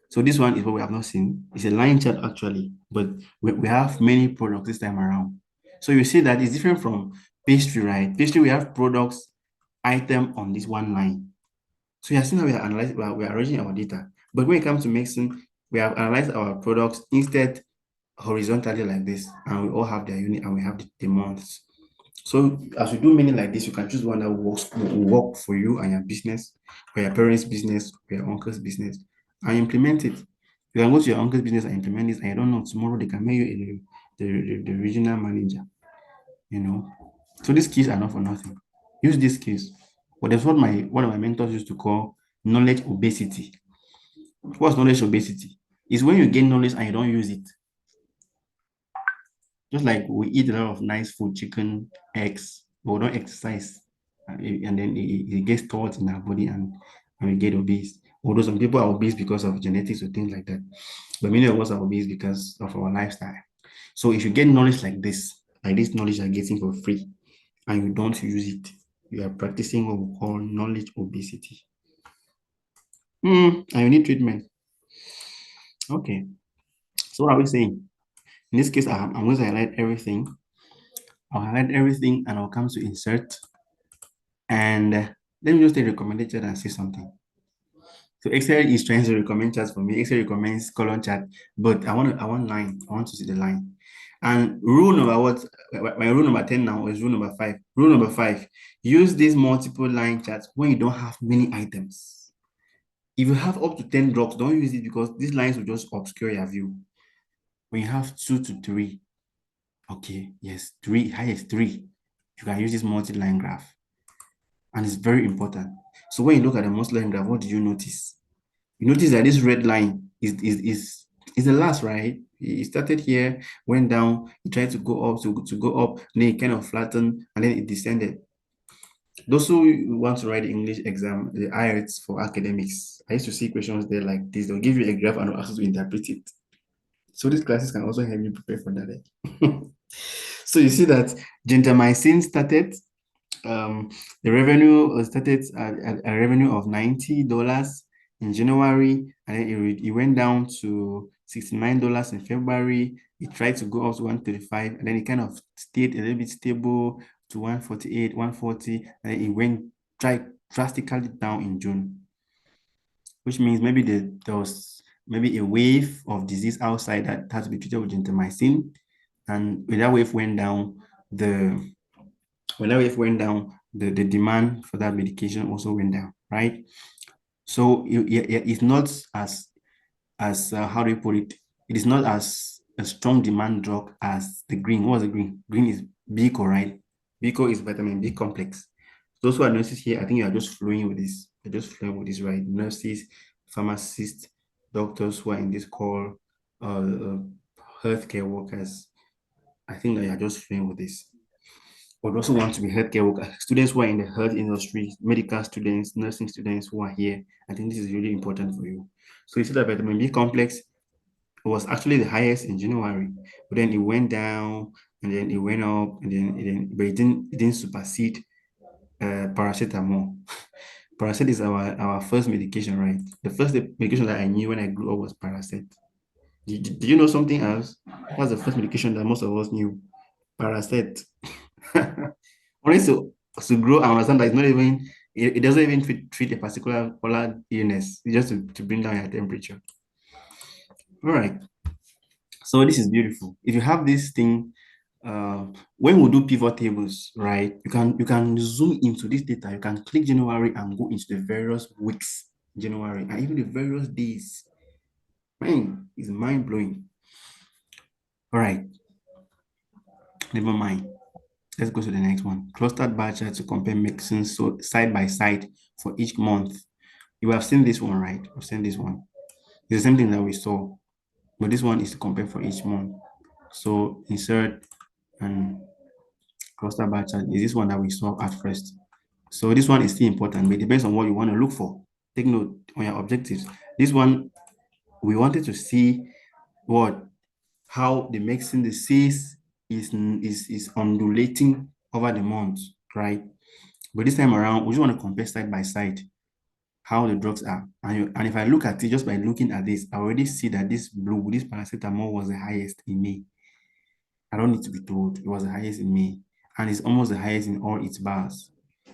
So this one is what we have not seen. It's a line chart actually, but we have many products this time around. So you see that it's different from pastry, right? Pastry, we have products, item on this one line. So you have seen how we are analyzing, we are arranging our data. But when it comes to medicine, we have analyzed our products instead horizontally like this, and we all have their unit and we have the months. So as we do many like this, you can choose one that will work for you and your business, for your parents' business, for your uncle's business, and implement it. You can go to your uncle's business and implement this, and I don't know, tomorrow they can make you the regional manager, you know. So these skills are not for nothing. Use these skills. But that's what one of my mentors used to call knowledge obesity. What's knowledge obesity? Is when you gain knowledge and you don't use it. Just like we eat a lot of nice food, chicken, eggs, but we don't exercise. And then it gets stored in our body and we get obese. Although some people are obese because of genetics or things like that. But many of us are obese because of our lifestyle. So if you get knowledge like this knowledge you're getting for free, and you don't use it, you are practicing what we call knowledge obesity. And you need treatment. Okay. So what are we saying? In this case, I'm going to highlight everything. I'll highlight everything and I'll come to insert. And let me just take recommended chart and say something. So Excel is trying to recommend charts for me. Excel recommends column chart, but I want line. I want to see the line. And rule number what? My rule number 10 now is rule number 5. Rule number 5, use these multiple line charts when you don't have many items. If you have up to 10 drops, don't use it because these lines will just obscure your view. When you have 2 to 3, okay, yes, 3, highest 3, you can use this multi-line graph. And it's very important. So when you look at the multi-line graph, what do you notice? You notice that this red line is the last, right? It started here, went down, it tried to go up, to go up, and then it kind of flattened, and then it descended. Those who want to write the English exam, the IELTS for academics, I used to see questions there like this. They'll give you a graph and they'll ask you to interpret it. So these classes can also help you prepare for that. So you see that gentamicin started, the revenue started at a revenue of $90 in January, and then it went down to $69 in February. It tried to go up to 135, and then it kind of stayed a little bit stable to 148, 140, and then it went drastically down in June, which means maybe there was maybe a wave of disease outside that had to be treated with gentamicin, and when that wave went down, the the demand for that medication also went down, right? So it's not as how do you put it? It is not as a strong demand drug as the green. What was the green? Green is Bico, right? Bico is vitamin B complex. Those who are nurses here, I think you are just flowing with this. You're just flowing with this, right? Nurses, pharmacists, doctors who are in this call, healthcare workers. I think that you are just flowing with this. But also want to be healthcare workers, students who are in the health industry, medical students, nursing students who are here. I think this is really important for you. So you see that vitamin B complex was actually the highest in January, but then it went down and then it went up and then but it didn't supersede paracetamol. Paracet is our first medication, right? The first medication that I knew when I grew up was Paracet. Did you know something else? What's the first medication that most of us knew? Paracet. Only to grow and understand that it's not even, it doesn't even treat a particular illness. It's just to bring down your temperature. All right. So this is beautiful. If you have this thing, when we do pivot tables, right, you can zoom into this data. You can click January and go into the various weeks, January, and even the various days. Man, it's mind blowing. All right, never mind. Let's go to the next one. Clustered bar chart to compare mixins so side by side for each month. You have seen this one, right? I've seen this one. It's the same thing that we saw, but this one is to compare for each month. So insert and cluster bar chart is this one that we saw at first. So this one is still important, but it depends on what you want to look for. Take note on your objectives. This one, we wanted to see what how the mixing the sales is undulating over the month, right? But this time around, we just want to compare side by side how the drugs are. And if I look at it just by looking at this, I already see that this paracetamol was the highest in May. I don't need to be told. It was the highest in May. And it's almost the highest in all its bars.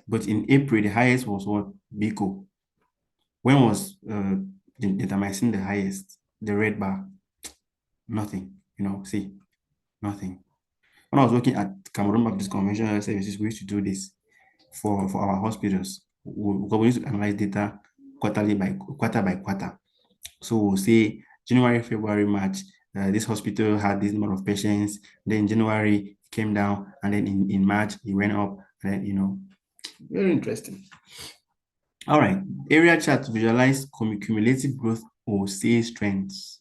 But in April, the highest was what? Biko. When was the gentamicin the highest? The red bar? Nothing. See, nothing. When I was working at Cameroon Baptist Conventional Services, we used to do this for our hospitals. Because we used to analyze data quarter by quarter. So we'll say January, February, March, this hospital had this number of patients. Then January came down, and then in March it went up. And then, very interesting. All right, area chart to visualize cumulative growth or sales trends.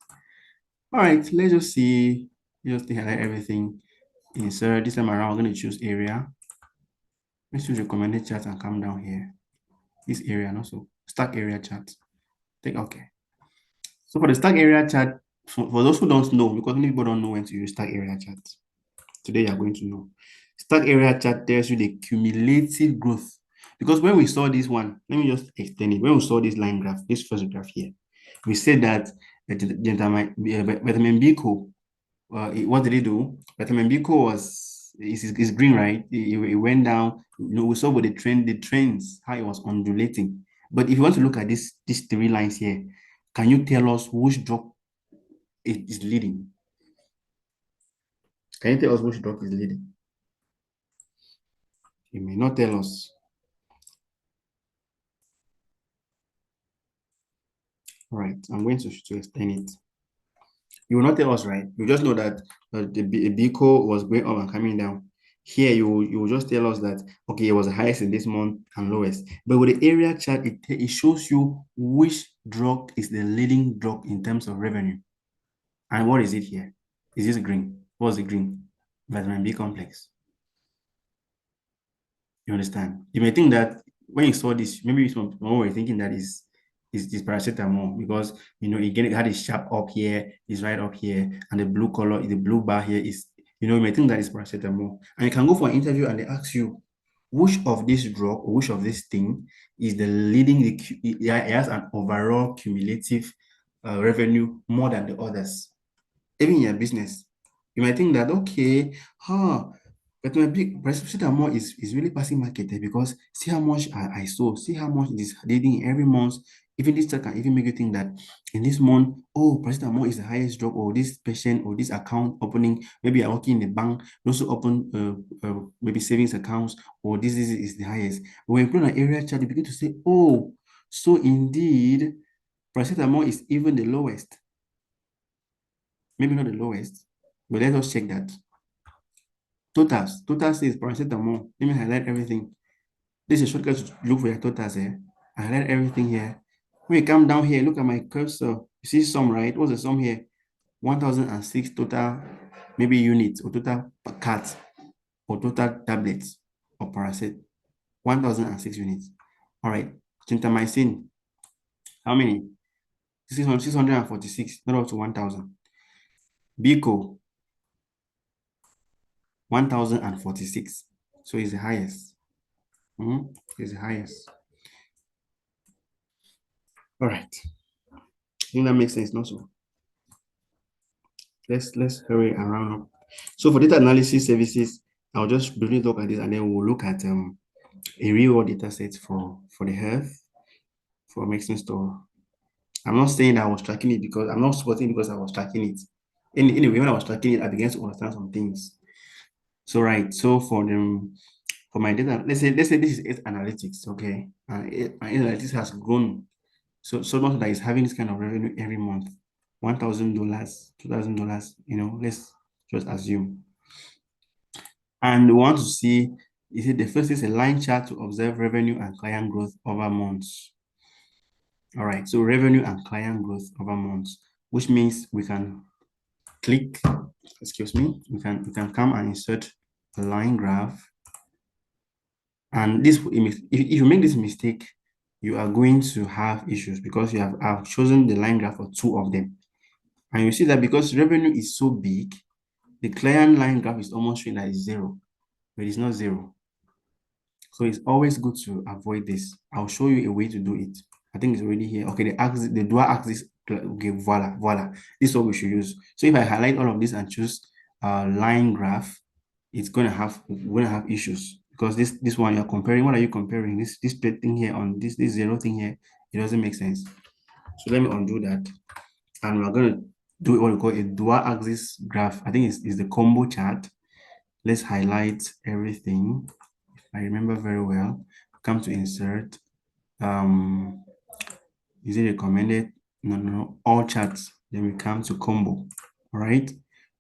All right, let's just see. Just highlight everything. Insert this time around. I'm going to choose area. Let's choose recommended chart and come down here. This area and also stack area chart. Take okay. So for the stack area chart, for those who don't know, because many people don't know when to use stack area chart, today you are going to know. Stack area chart tells you the cumulative growth. Because when we saw this one, let me just extend it. When we saw this line graph, this first graph here, we said that vitamin B co, what did it do? Vitamin B co is green, right? It went down. We saw with the trends, how it was undulating. But if you want to look at these three lines here, can you tell us which drug is leading? Can you tell us which drug is leading? You may not tell us. All right, I'm going to explain it. You will not tell us, right? You just know that the BICO was going up and coming down. Here, you will just tell us that, okay, it was the highest in this month and lowest. But with the area chart, it shows you which drug is the leading drug in terms of revenue. And what is it here? Is this green? What's the green? Vitamin B complex. You understand? You may think that when you saw this, maybe some were thinking that is paracetamol because it had a sharp up here, is right up here, and the blue color, the blue bar here is, you may think that is paracetamol. And you can go for an interview and they ask you which of this drug or which of this thing is the leading, it has an overall cumulative revenue more than the others. Even in your business, you might think that, okay, but my big paracetamol is really passing market because see how much I sold, see how much it is leading every month. Even this can even make you think that in this month, oh, paracetamol is the highest drug, or this patient or this account opening, maybe you're working in the bank, you also open maybe savings accounts, or this is the highest. When you put on an area chart, you begin to say, oh, so indeed, paracetamol is even the lowest. Maybe not the lowest, but let us check that. Total says paracetamol. Let me highlight everything. This is a shortcut to look for your totals here. I highlight everything here. When you come down here, look at my cursor. You see sum, right? What's the sum here? 1006 total, maybe units or total cards or total tablets of paracet. 1006 units. All right. Gentamicin. How many? 646, not up to 1000. Bico, 1046. So it's the highest. It's the highest. All right. I think that makes sense, not so. Let's hurry around up. So for data analysis services, I'll just briefly look at this, and then we'll look at a real world data set for the health for Mexican store. I'm not saying I was tracking it because I'm not supporting it because I was tracking it. Anyway, when I was tracking it, I began to understand some things. So right, so for my data, let's say this is Ets Analytics, okay? And my Analytics has grown so much that it's having this kind of revenue every month, $1,000, $2,000. Let's just assume. And we want to see, is it the first is a line chart to observe revenue and client growth over months. All right, so revenue and client growth over months, which means we can click, excuse me, we can come and insert a line graph. And this, if you make this mistake, you are going to have issues because I've chosen the line graph for two of them. And you see that because revenue is so big, the client line graph is almost showing that it's zero, but it's not zero. So it's always good to avoid this. I'll show you a way to do it. I think it's already here. Okay, the dual axis, okay, voila. This is what we should use. So if I highlight all of this and choose line graph, we're gonna have issues because this one you're comparing. What are you comparing? This thing here on this zero thing here, it doesn't make sense. So let me undo that. And we're gonna do what we call a dual axis graph. I think it's the combo chart. Let's highlight everything. If I remember very well, come to insert. Is it recommended? No, all charts. Then we come to combo. All right.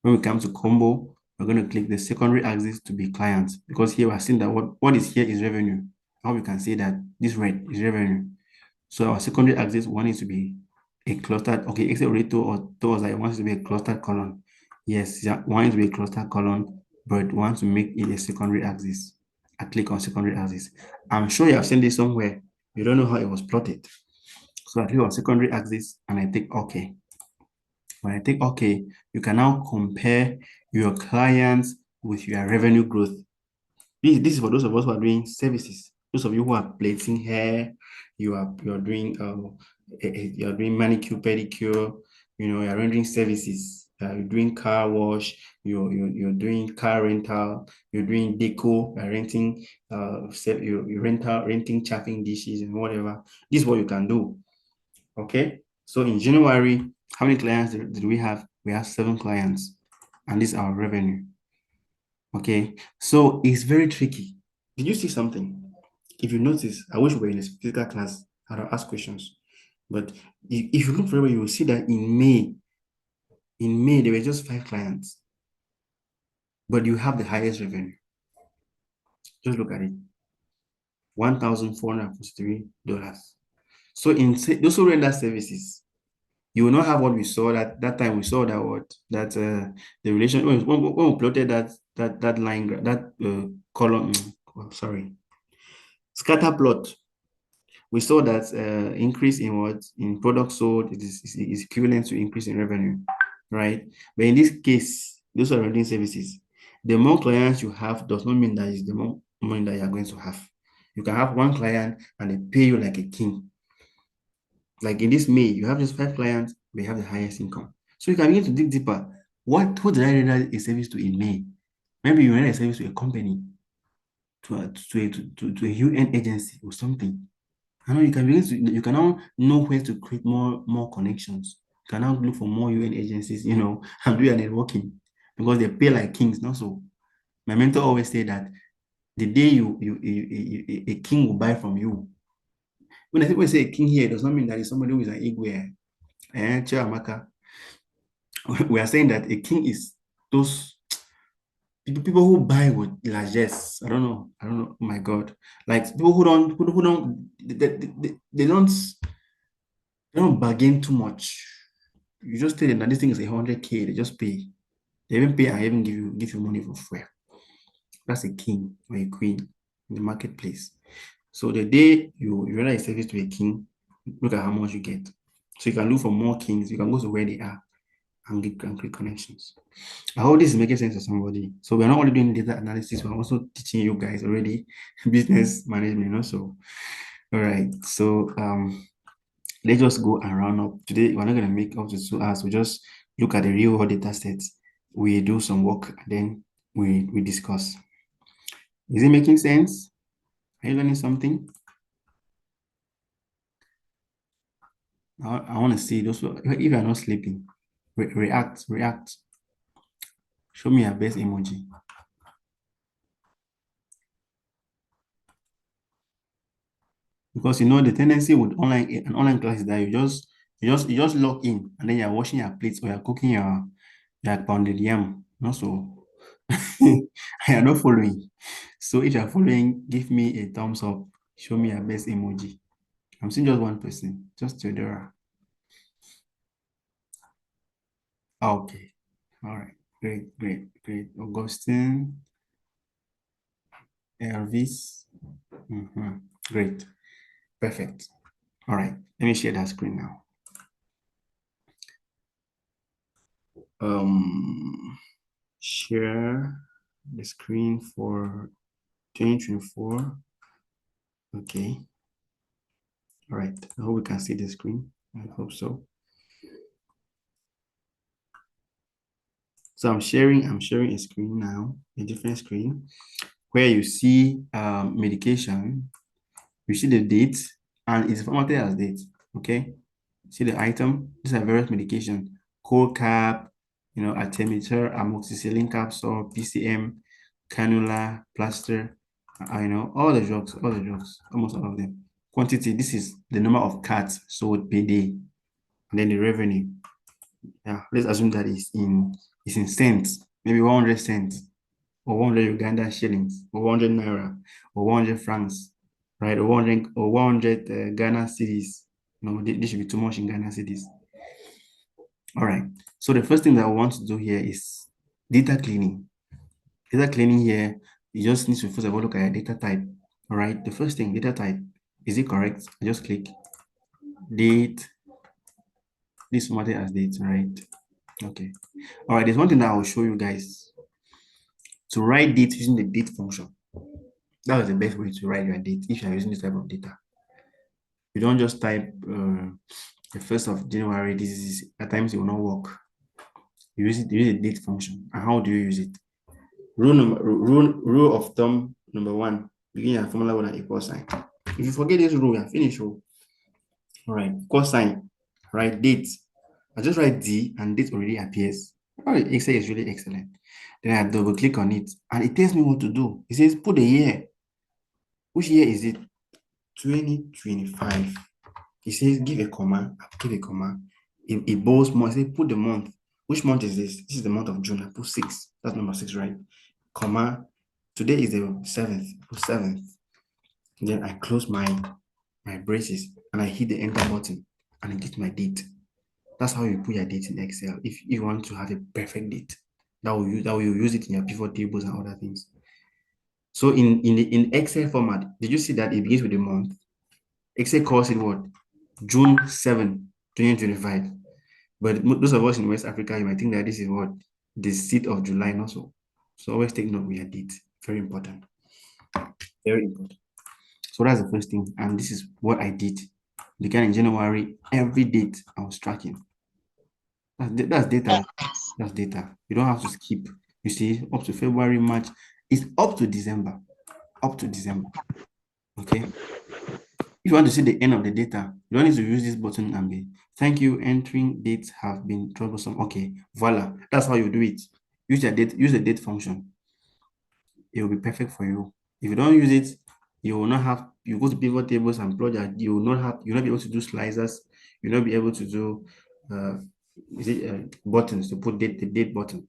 When we come to combo, we're going to click the secondary axis to be clients because here we're seeing that what is here is revenue. How we can say that this red is revenue. So our secondary axis one is to be a clustered, okay, except already towards that it wants to be a clustered column. Yes, yeah, one is to be a clustered column, but want to make it a secondary axis. I click on secondary axis. I'm sure you have seen this somewhere. You don't know how it was plotted. So I click on secondary axis and I take OK. When I take OK, you can now compare your clients with your revenue growth. This is for those of us who are doing services. Those of you who are plating hair, you're doing you're doing manicure, pedicure, you're rendering services. You're doing car wash, you're doing car rental, you're doing deco, you're renting renting chafing dishes and whatever. This is what you can do. Okay, so in January, how many clients did we have? We have 7 clients, and this is our revenue. Okay, so it's very tricky. Did you see something? If you notice, I wish we were in a physical class, I'd ask questions. But if you look very well, you will see that in May, there were just 5 clients, but you have the highest revenue. Just look at it, $1,443. So in those who render services, you will not have what we saw that time. We saw that the relation when we plotted that line, that column, sorry, scatter plot. We saw that increase in what in product sold is equivalent to increase in revenue, right? But in this case, those are rendering services. The more clients you have does not mean that is the more money that you are going to have. You can have one client and they pay you like a king. Like in this May, you have just 5 clients, they have the highest income. So you can begin to dig deeper. Who did I render a service to in May? Maybe you render a service to a company, to a UN agency or something. I know you can now know where to create more connections. You can now look for more UN agencies, and do your networking because they pay like kings. Not so. My mentor always say that the day a king will buy from you. When I think we say a king here, it does not mean that it's somebody who is an Igwe. Chiamaka. We are saying that a king is those people who buy with largesse. I don't know. Oh my God. Like people they don't bargain too much. You just tell them that this thing is 100K. They just pay. They even pay and even give you money for free. That's a king or a queen in the marketplace. So the day you render a service to a king, look at how much you get. So you can look for more kings. You can go to where they are and create connections. I hope this is making sense to somebody. So we're not only doing data analysis, we're also teaching you guys already business management also. All right. So let's just go and round up. Today, we're not going to make up to 2 hours. We just look at the real world data sets. We do some work, and then we discuss. Is it making sense? Are you learning something? I want to see those if you are not sleeping. React. Show me your best emoji. Because you know the tendency with an online class is that you just log in and then you're washing your plates or you're cooking your pounded yam. Not so. You're not following. So if you're following, give me a thumbs up. Show me your best emoji. I'm seeing just one person, just Theodora. Okay. All right. Great. Augustine, Elvis. Great. Perfect. All right. Let me share that screen now. Share the screen for 2024. Okay. All right. I hope we can see the screen. I hope so. So I'm sharing a screen now, a different screen where you see medication, you see the date, and it's formatted as date. Okay. See the item. These are various medication. Cold cap, artemether, amoxicillin capsule, PCM, cannula, plaster, all the drugs, almost all of them. Quantity, this is the number of cards sold per day. And then the revenue. Yeah, let's assume that it's in cents, maybe 100 cents, or 100 Ugandan shillings, or 100 naira, or 100 francs, right? Or 100 Ghana cedis. No, this should be too much in Ghana cedis. All right. So the first thing that I want to do here is data cleaning. Data cleaning here, you just need to first of all look at your data type. All right. The first thing, data type. Is it correct? I just click date. This formatted as date, right? Okay. All right. There's one thing that I will show you guys. To write date using the date function. That is the best way to write your date if you're using this type of data. You don't just type the 1st of January. This is at times it will not work. You use the date function. And how do you use it? Rule of thumb number one, begin your formula with an equal sign. If you forget this rule, you're finished. All right, equal sign, right? Date. I just write D and date already appears. Oh, Excel is really excellent. Then I double click on it and it tells me what to do. It says put the year. Which year is it? 2025. It says give a comma. I give a comma. It bows more. I say put the month. Which month is this? This is the month of June. I put 6. That's number 6, right? Comma. Today is the 7th. Put 7th. Then I close my braces and I hit the enter button and I get my date. That's how you put your date in Excel. If you want to have a perfect date, that will you use it in your pivot tables and other things. So in Excel format, did you see that it begins with the month? Excel calls it what? June 7, 2025. But those of us in West Africa, you might think that this is what? The 6th of July, not so. So always take note of your date. Very important. Very important. So that's the first thing. And this is what I did. Began in January. Every date I was tracking. That's data. That's data. You don't have to skip. You see, up to February, March. It's up to December. Up to December. Okay. If you want to see the end of the data, you don't need to use this button and be, thank you, entering dates have been troublesome. Okay, voila. That's how you do it. Use the date function. It will be perfect for you. If you don't use it, you will not have, you go to pivot tables and plot that you'll not be able to do slicers. You'll not be able to do buttons to put the date button.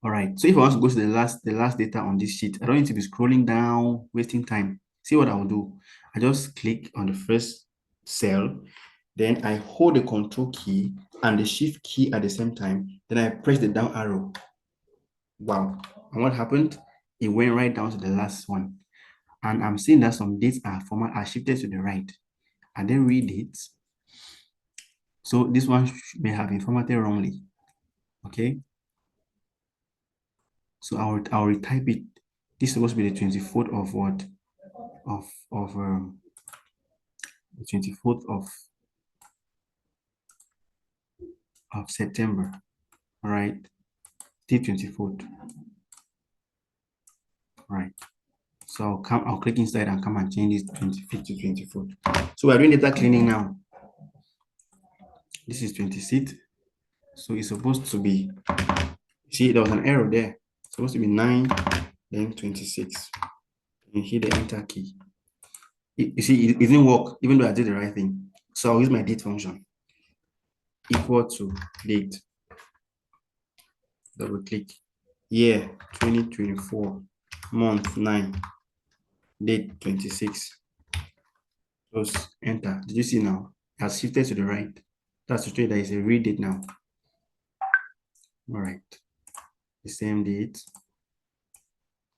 All right. So if I want to go to the last data on this sheet, I don't need to be scrolling down, wasting time. See what I will do. I just click on the first cell, then I hold the control key and the shift key at the same time. Then I press the down arrow. Wow. And what happened? It went right down to the last one. And I'm seeing that some dates are shifted to the right. And then read it. So this one may have been formatted wrongly. Okay. So I'll retype it. This is supposed to be the 24th of what? Of the 24th of September. All right. Day 24th. Right. So I'll click inside and come and change this 25th to 24th. So we're doing data cleaning now. This is 26th. So it's supposed to be, see, there was an error there. It's supposed to be 9, then 26. And hit the enter key. You see, it didn't work, even though I did the right thing. So I'll use my date function. Equal to date. Double click. Year 2024. Month 9. Date 26. Close. Enter. Did you see now? It has shifted to the right. That's to show you that it's a real date now. All right. The same date.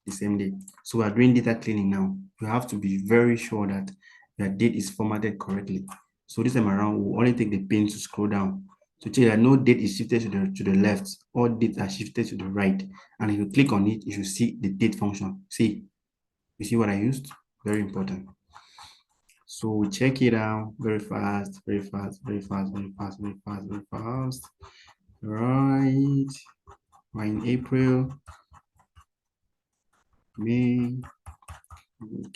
The same date. So we're doing data cleaning now. You have to be very sure that your date is formatted correctly. So this time around, we'll only take the pin to scroll down to check that no date is shifted to the left. All dates are shifted to the right. And if you click on it, you should see the date function. See, you see what I used? Very important. So we check it out very fast, very fast, very fast, very fast, very fast, very fast. Right. We're in April, May.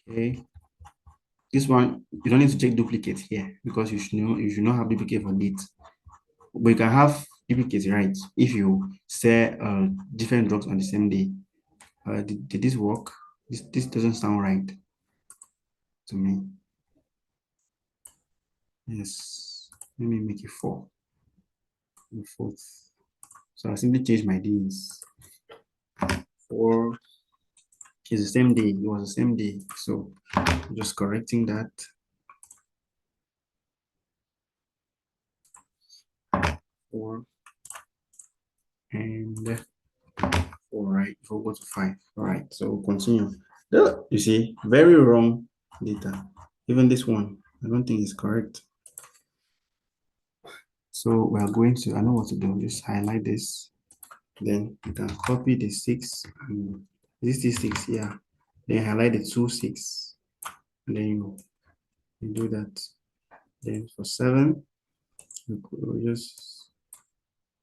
Okay. This one, you don't need to check duplicate here because you should not have duplicate for dates. But you can have duplicates, right? If you sell different drugs on the same day. Did this work? This doesn't sound right to me. Yes. Let me make it 4. The 4th. So I simply change my days. 4. It's the same day. It was the same day. So I'm just correcting that. 4 and 4, right? If we go to 5. All right. So we'll continue. You see, very wrong data. Even this one, I don't think it's correct. So we are going to, I know what to do. Just highlight this. Then you can copy the 6 and this is 6 here. Then highlight the 2, 6. And then you do that. Then for 7, you just,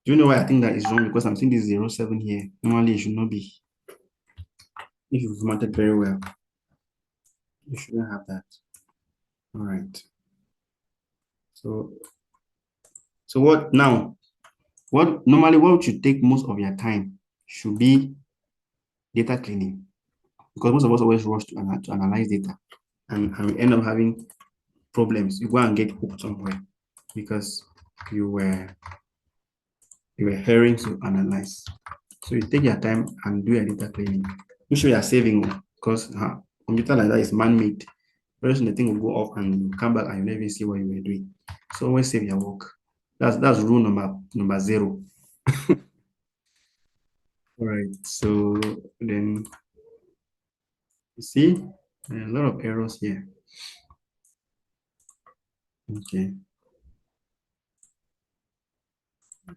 do you know why I think that is wrong? Because I'm seeing this 0, 7 here. Normally it should not be. If you formatted very well, you shouldn't have that. All right. So what now? What normally what should take most of your time should be data cleaning, because most of us always rush to analyze data, and we end up having problems. You go and get hooked somewhere because you were hurrying to analyze. So you take your time and do your data cleaning. Make sure you are saving, because computer like that is man-made. Very soon the thing will go off and you come back and you never even see what you were doing. So always save your work. That's rule number 0. All right. So then you see a lot of errors here. Okay.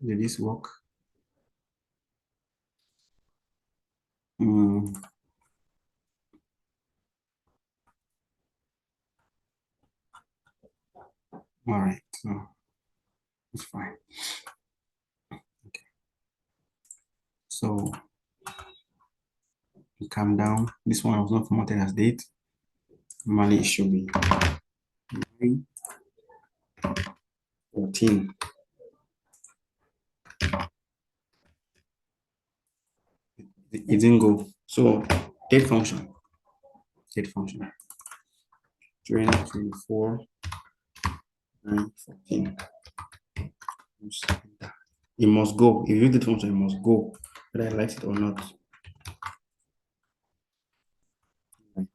Did this work? All right. So it's fine. Okay. So you come down. This one was not formatted as date. Normally it should be 14. It didn't go. So date function. 2024 9/14. It must go. If you use the function, it must go, whether I like it or not. Right.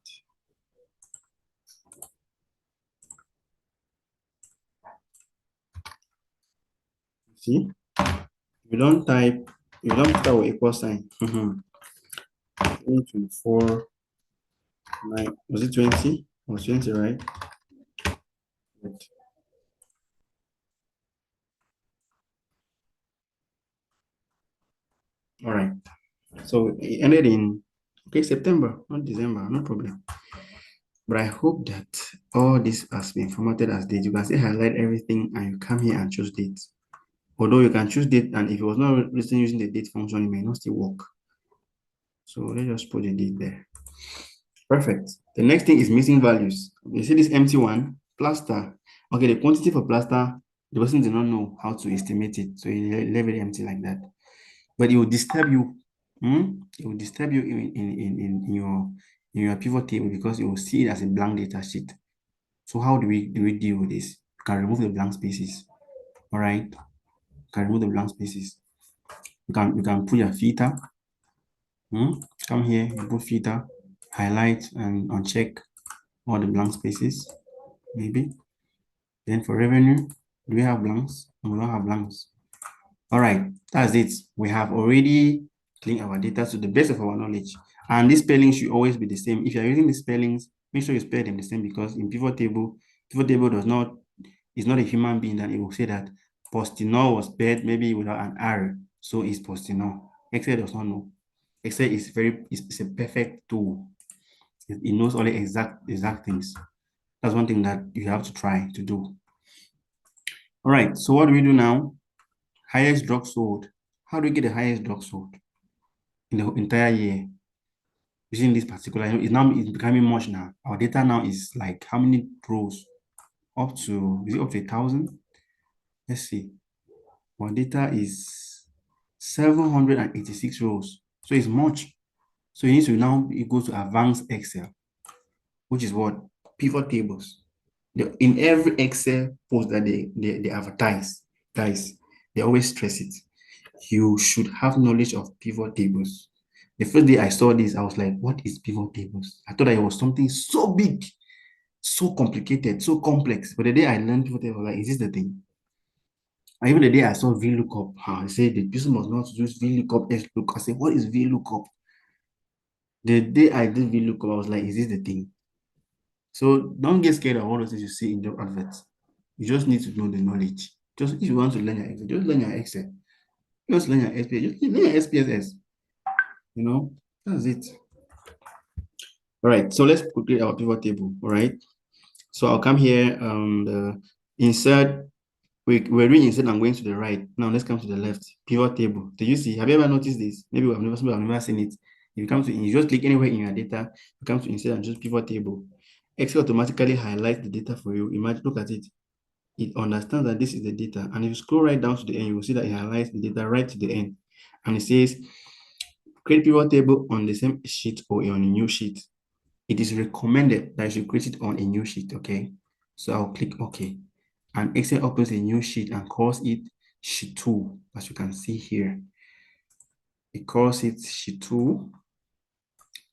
See, you don't put our equal sign. 2024 9, was it 20? It was 20, right? All right. So it ended in September, not December, no problem. But I hope that all this has been formatted as date. You can still highlight everything and you come here and choose date. Although you can choose date, and if it was not written using the date function, it may not still work. So let's just put the date there. Perfect. The next thing is missing values. You see this empty one, plaster. Okay, the quantity for plaster, the person did not know how to estimate it, so he left it empty like that. But it will disturb you. It will disturb you in your pivot table because you will see it as a blank data sheet. So how do we deal with this? You can remove the blank spaces. All right. You can remove the blank spaces. You can put your filter. Come here, you put filter, highlight and uncheck all the blank spaces, maybe. Then for revenue, do we have blanks? No, we don't have blanks. All right, that's it. We have already cleaned our data to the best of our knowledge. And this spelling should always be the same. If you're using the spellings, make sure you spell them the same because in pivot table is not a human being that it will say that Postinor was spelled maybe without an R. So it's Postinor. Excel does not know. Excel is it's a perfect tool. It knows all the exact things. That's one thing that you have to try to do. All right, so what do we do now? Highest drug sold. How do we get the highest drug sold in the entire year? Using this particular, it's becoming much now. Our data now is like how many rows? Is it up to 1,000? Let's see. Our data is 786 rows. So it's much. So you need to now go to advanced Excel, which is what? Pivot tables. In every Excel post that they advertise, guys, they always stress it. You should have knowledge of pivot tables. The first day I saw this, I was like, what is pivot tables? I thought that it was something so big, so complicated, so complex. But the day I learned pivot tables, I was like, is this the thing? And even the day I saw VLOOKUP, I said the person must not use VLOOKUP, XLOOKUP. I said, what is VLOOKUP? The day I did VLOOKUP, I was like, is this the thing? So don't get scared of all those things you see in job adverts. You just need to know the knowledge. Just if you want to learn your Excel, just learn your Excel. Just learn your SPSS. Just learn your SPSS. That's it. All right, so let's create our pivot table. All right, so I'll come here. The insert. We're doing insert. I'm going to the right. Now let's come to the left. Pivot table. Did you see? Have you ever noticed this? Maybe I've never seen it. If you come to, you just click anywhere in your data. You come to insert and choose pivot table. Excel automatically highlights the data for you. Imagine, look at it. It understands that this is the data, and if you scroll right down to the end, you will see that it highlights the data right to the end, and it says create pivot table on the same sheet or on a new sheet. It is recommended that you should create it on a new sheet, okay? So I'll click OK. And Excel opens a new sheet and calls it sheet 2, as you can see here. It calls it sheet 2,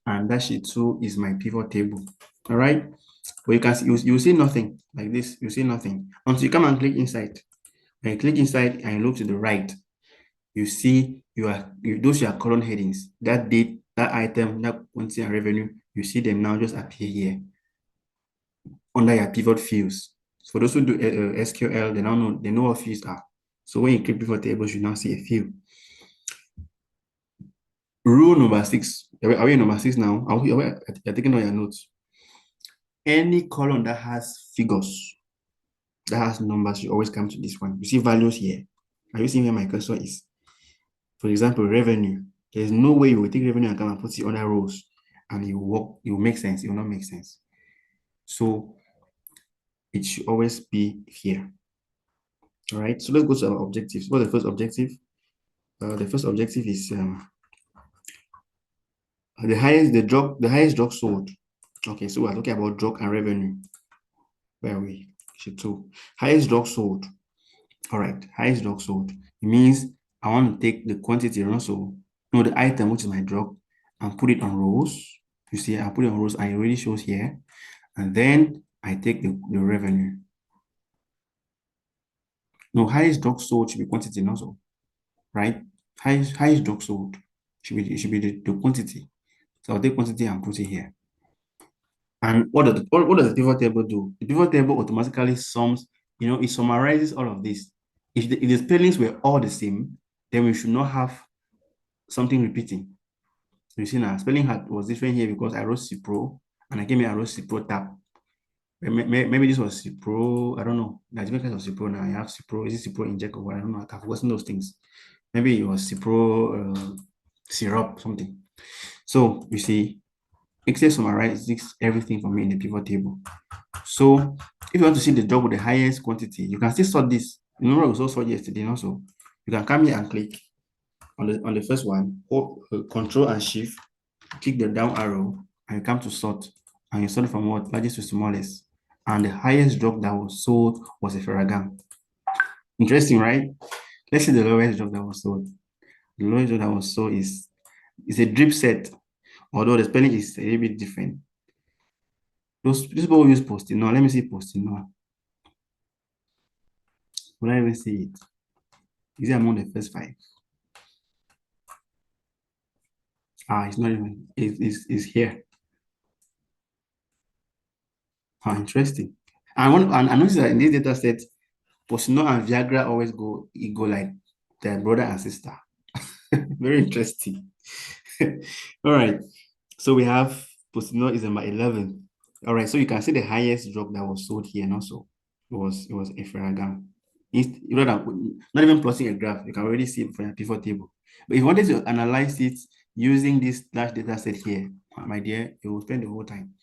and that sheet 2 is my pivot table, all right? But you can see, you see nothing like this. You see nothing until you come and click inside. When you click inside and you look to the right, you see those are column headings. That date, that item, that quantity and revenue, you see them now just appear here under your pivot fields. So for those who do SQL, they know what fields are. So when you click pivot tables, you now see a field. Rule number 6. Are we in number 6 now? You're taking all your notes. Any column that has figures, that has numbers, you always come to this one. You see values here. Are you seeing where my cursor is? For example, revenue. There's no way you will take revenue and come and put it on other rows and it will make sense. It will not make sense. So it should always be here. All right. So let's go to our objectives. What's the first objective? The first objective is the highest drug sold. Okay, so we're talking about drug and revenue. Where are we? Sheet 2. Highest drug sold. All right, highest drug sold. It means I want to take the quantity and also the item, which is my drug, and put it on rows. You see, I put it on rows and it already shows here. And then I take the revenue. No, highest drug sold should be quantity also, right? Highest drug sold should be the quantity. So I'll take quantity and put it here. And what does the pivot table do? The pivot table automatically sums, it summarizes all of this. If the spellings were all the same, then we should not have something repeating. You see now, spelling was different here because I wrote Cipro and I came here, I wrote Cipro tab. Maybe this was Cipro, I don't know. There's different kinds of Cipro now. I have Cipro, is it Cipro inject or what? I don't know. I've forgotten those things. Maybe it was Cipro syrup, something. So you see, Excel summarizes everything for me in the pivot table. So if you want to see the job with the highest quantity, you can still sort this. Remember, we also sort yesterday also. You can come here and click on the first one, hold Control and Shift, click the down arrow, and you come to sort. And you sort from what? Largest to smallest. And the highest drop that was sold was a Ferragam. Interesting, right? Let's see the lowest drop that was sold. The lowest drop that was sold is a drip set, although the spelling is a little bit different. Those people use post-it. No, let me see post-it. No, will I even see it? Is it among the first five? Ah, it's not even. It's here. How interesting. And I noticed that in this data set, Posino and Viagra always go like their brother and sister. Very interesting. All right. So we have Posino is number 11. All right. So you can see the highest drop that was sold here and also it was a Ferragam. Not even plotting a graph, you can already see it from your pivot table. But if you wanted to analyze it using this large data set here, my dear, you will spend the whole time.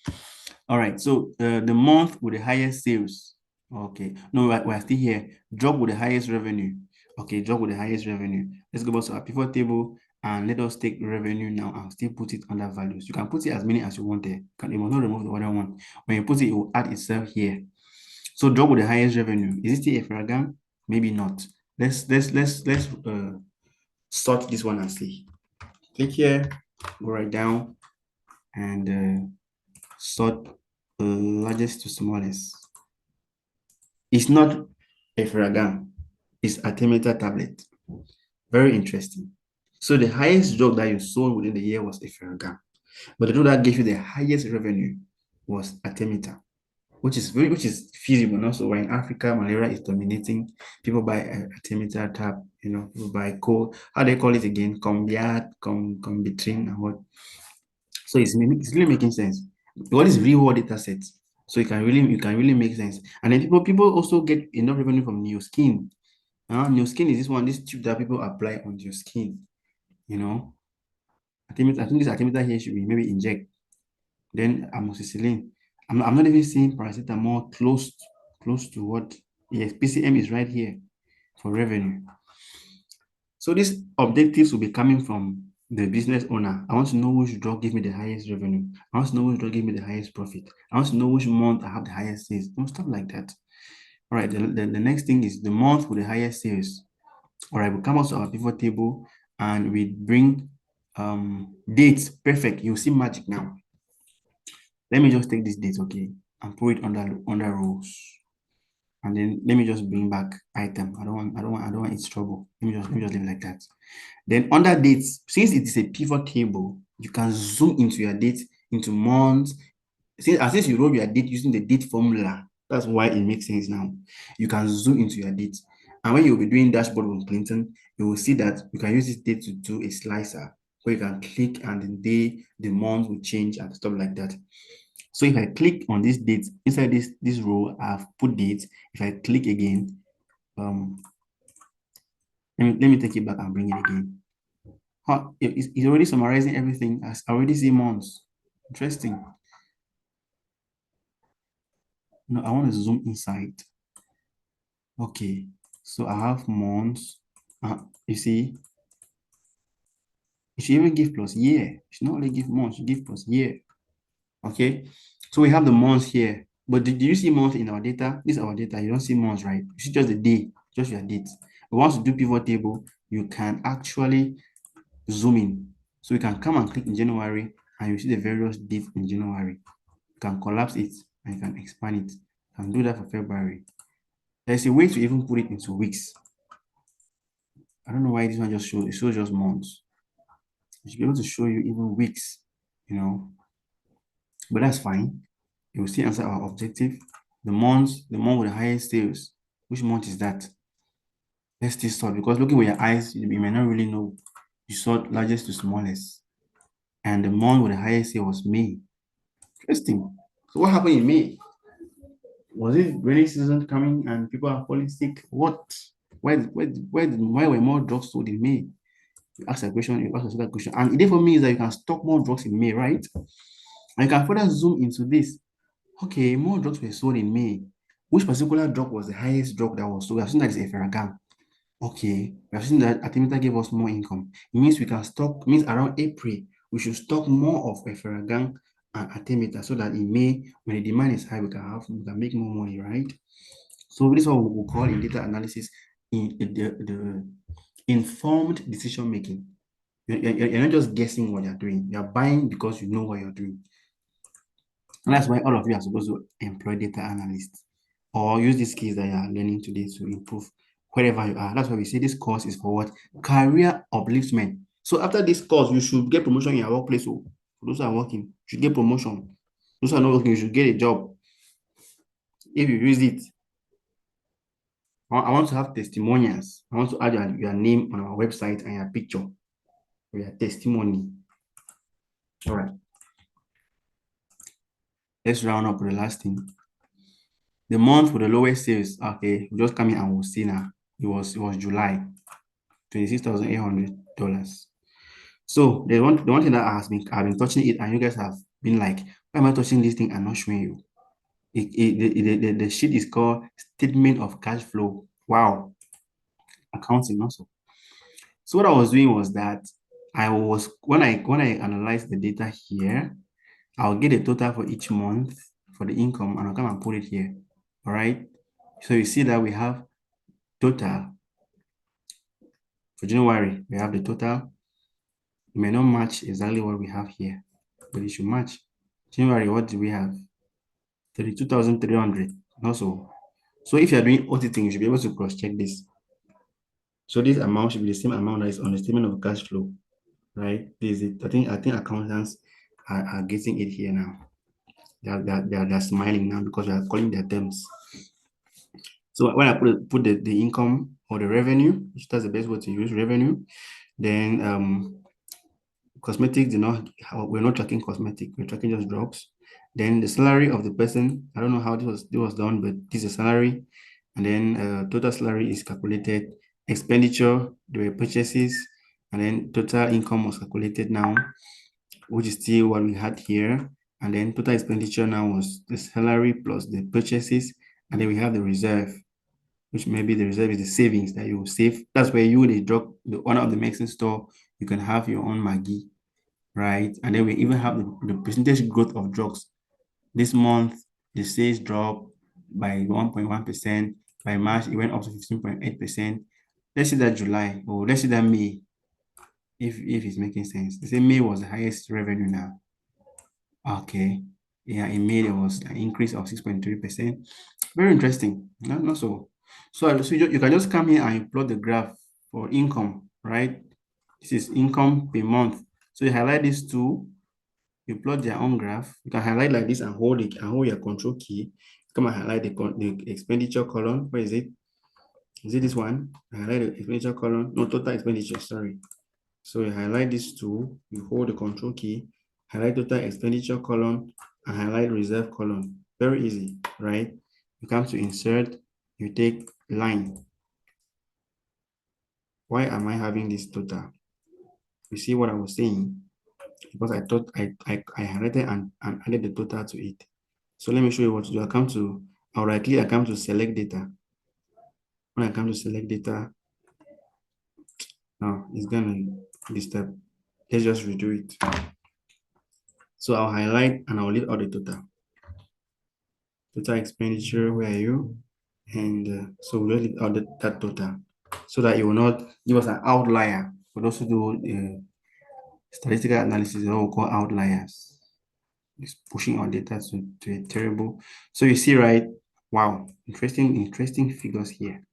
All right, so the month with the highest sales. Okay, no, we're still here. Job with the highest revenue. Okay, job with the highest revenue. Let's go back to our pivot table and let us take revenue now and still put it under values. You can put it as many as you want there. You must not remove the other one. When you put it, it will add itself here. So job with the highest revenue. Is it still a Ferragam? Maybe not. Let's sort this one and see. Click here, go right down, and sort largest to smallest. It's not a Ferragam, it's a Artemether tablet. Very interesting. So the highest drug that you sold within the year was a Ferragam, but the drug that gave you the highest revenue was Artemether, which is feasible. And also, when in Africa, malaria is dominating, people buy a Artemether tab. People buy cold. How do they call it again? Combiat, Combitrin, and what? So it's really making sense. What is real world data set? So you can really make sense. And then people also get enough revenue from new skin. New skin is this tube that people apply on your skin. You know, I think this artemether here should be maybe inject. Then amoxicillin. I'm not even seeing paracetamol close to what. Yes, PCM is right here for revenue. So these objectives will be coming from the business owner. I want to know which drug give me the highest revenue. I want to know which drug give me the highest profit. I want to know which month I have the highest sales. Stuff like that. All right, the next thing is the month with the highest sales. All right, we come out to our pivot table and we bring dates. Perfect. You'll see magic now. Let me just take this date, okay, and put it under rows. And then let me just bring back item. I don't want its trouble. Let me just leave it like that. Then under dates, since it is a pivot table, you can zoom into your date, into months. Since you roll your date using the date formula, that's why it makes sense now. You can zoom into your date. And when you'll be doing dashboard with Clinton, you will see that you can use this date to do a slicer where you can click and the day, the month will change and stuff like that. So if I click on this date, inside this row, I've put date. If I click again, let me take it back and bring it again. It's already summarizing everything. I already see months. Interesting. No, I want to zoom inside. Okay, so I have months. You see, it should even give plus year. It should not only give months, it should give plus year. Okay, so we have the months here. But do you see months in our data? This is our data. You don't see months, right? You see just the day, just your date. But once you do pivot table, you can actually zoom in. So you can come and click in January and you see the various dates in January. You can collapse it and you can expand it. You can do that for February. There's a way to even put it into weeks. I don't know why this one just shows, it shows just months. It should be able to show you even weeks, but that's fine. It will still answer our objective. The month with the highest sales. Which month is that? Let's still sort because looking with your eyes, you may not really know. You sort largest to smallest. And the month with the highest sale was May. Interesting. So what happened in May? Was it rainy season coming and people are falling sick? What? Why were more drugs sold in May? You ask a question, you ask a second question. And the idea for me is that you can stock more drugs in May, right? I can further zoom into this. Okay, more drugs were sold in May. Which particular drug was the highest drug that was sold? We have seen that it's eferagan. Okay, we have seen that Artemether gave us more income. It means we can stock, means around April, we should stock more of eferagan and Artemether so that in May, when the demand is high, we can make more money, right? So this is what we will call in data analysis in the informed decision making. You're not just guessing what you're doing. You're buying because you know what you're doing. And that's why all of you are supposed to employ data analysts or use these skills that you are learning today to improve wherever you are. That's why we say this course is for what? Career upliftment. So after this course, you should get promotion in your workplace. So for those who are working, you should get promotion. Those who are not working, you should get a job. If you use it, I want to have testimonials. I want to add your name on our website and your picture for your testimony. All right. Let's round up with the last thing. The month with the lowest sales, okay, we just come in and we'll see now. It was July, $26,800. So the one thing that I've been touching it, and you guys have been like, why am I touching this thing and not showing you? The sheet is called statement of cash flow. Wow, accounting also. So what I was doing was that I was when I analyze the data here, I'll get a total for each month for the income and I'll come and put it here. All right. So you see that we have total for January, we have the total. It may not match exactly what we have here, but it should match. January, what do we have? 32,300. Also, so if you're doing auditing, you should be able to cross-check this. So this amount should be the same amount that is on the statement of cash flow, right? This is it. I think accountants are getting it here now. They're smiling now because we are calling their terms. So when I put the income or the revenue, which that's the best way to use revenue, then cosmetic we're not tracking cosmetic, we're tracking just drugs. Then the salary of the person, I don't know how this was done, but this is a salary. And then total salary is calculated, expenditure, there were purchases, and then total income was calculated now, which is still what we had here. And then total expenditure now was the salary plus the purchases, and then we have the reserve, which maybe the reserve is the savings that you will save. That's where you, the owner of the medicine store, you can have your own Maggie, right? And then we even have the percentage growth of drugs. This month, the sales dropped by 1.1%. By March, it went up to 15.8%. Let's see that July, or let's see that May, if it's making sense. They say May was the highest revenue now. Okay. Yeah, in May, there was an increase of 6.3%. Very interesting. Not so. So you can just come here and plot the graph for income, right? This is income per month. So you highlight these two, you plot their own graph. You can highlight like this and hold it and hold your control key. Come and highlight the expenditure column. Where is it? Is it this one? Highlight the expenditure column. No, total expenditure, sorry. So you highlight these two, you hold the control key, highlight total expenditure column, and highlight reserve column. Very easy, right? You come to insert, you take line. Why am I having this total? You see what I was saying? Because I thought I highlighted and added the total to it. So let me show you what to do. I'll right click, I come to select data. When I come to select data, now it's gonna disturb. Let's just redo it. So I'll highlight and I'll leave out the total. Total expenditure, where are you? And so we'll leave out that total so that it will not give us an outlier. For those who do statistical analysis, what we call outliers. It's pushing our data to a terrible. So you see, right? Wow, interesting figures here.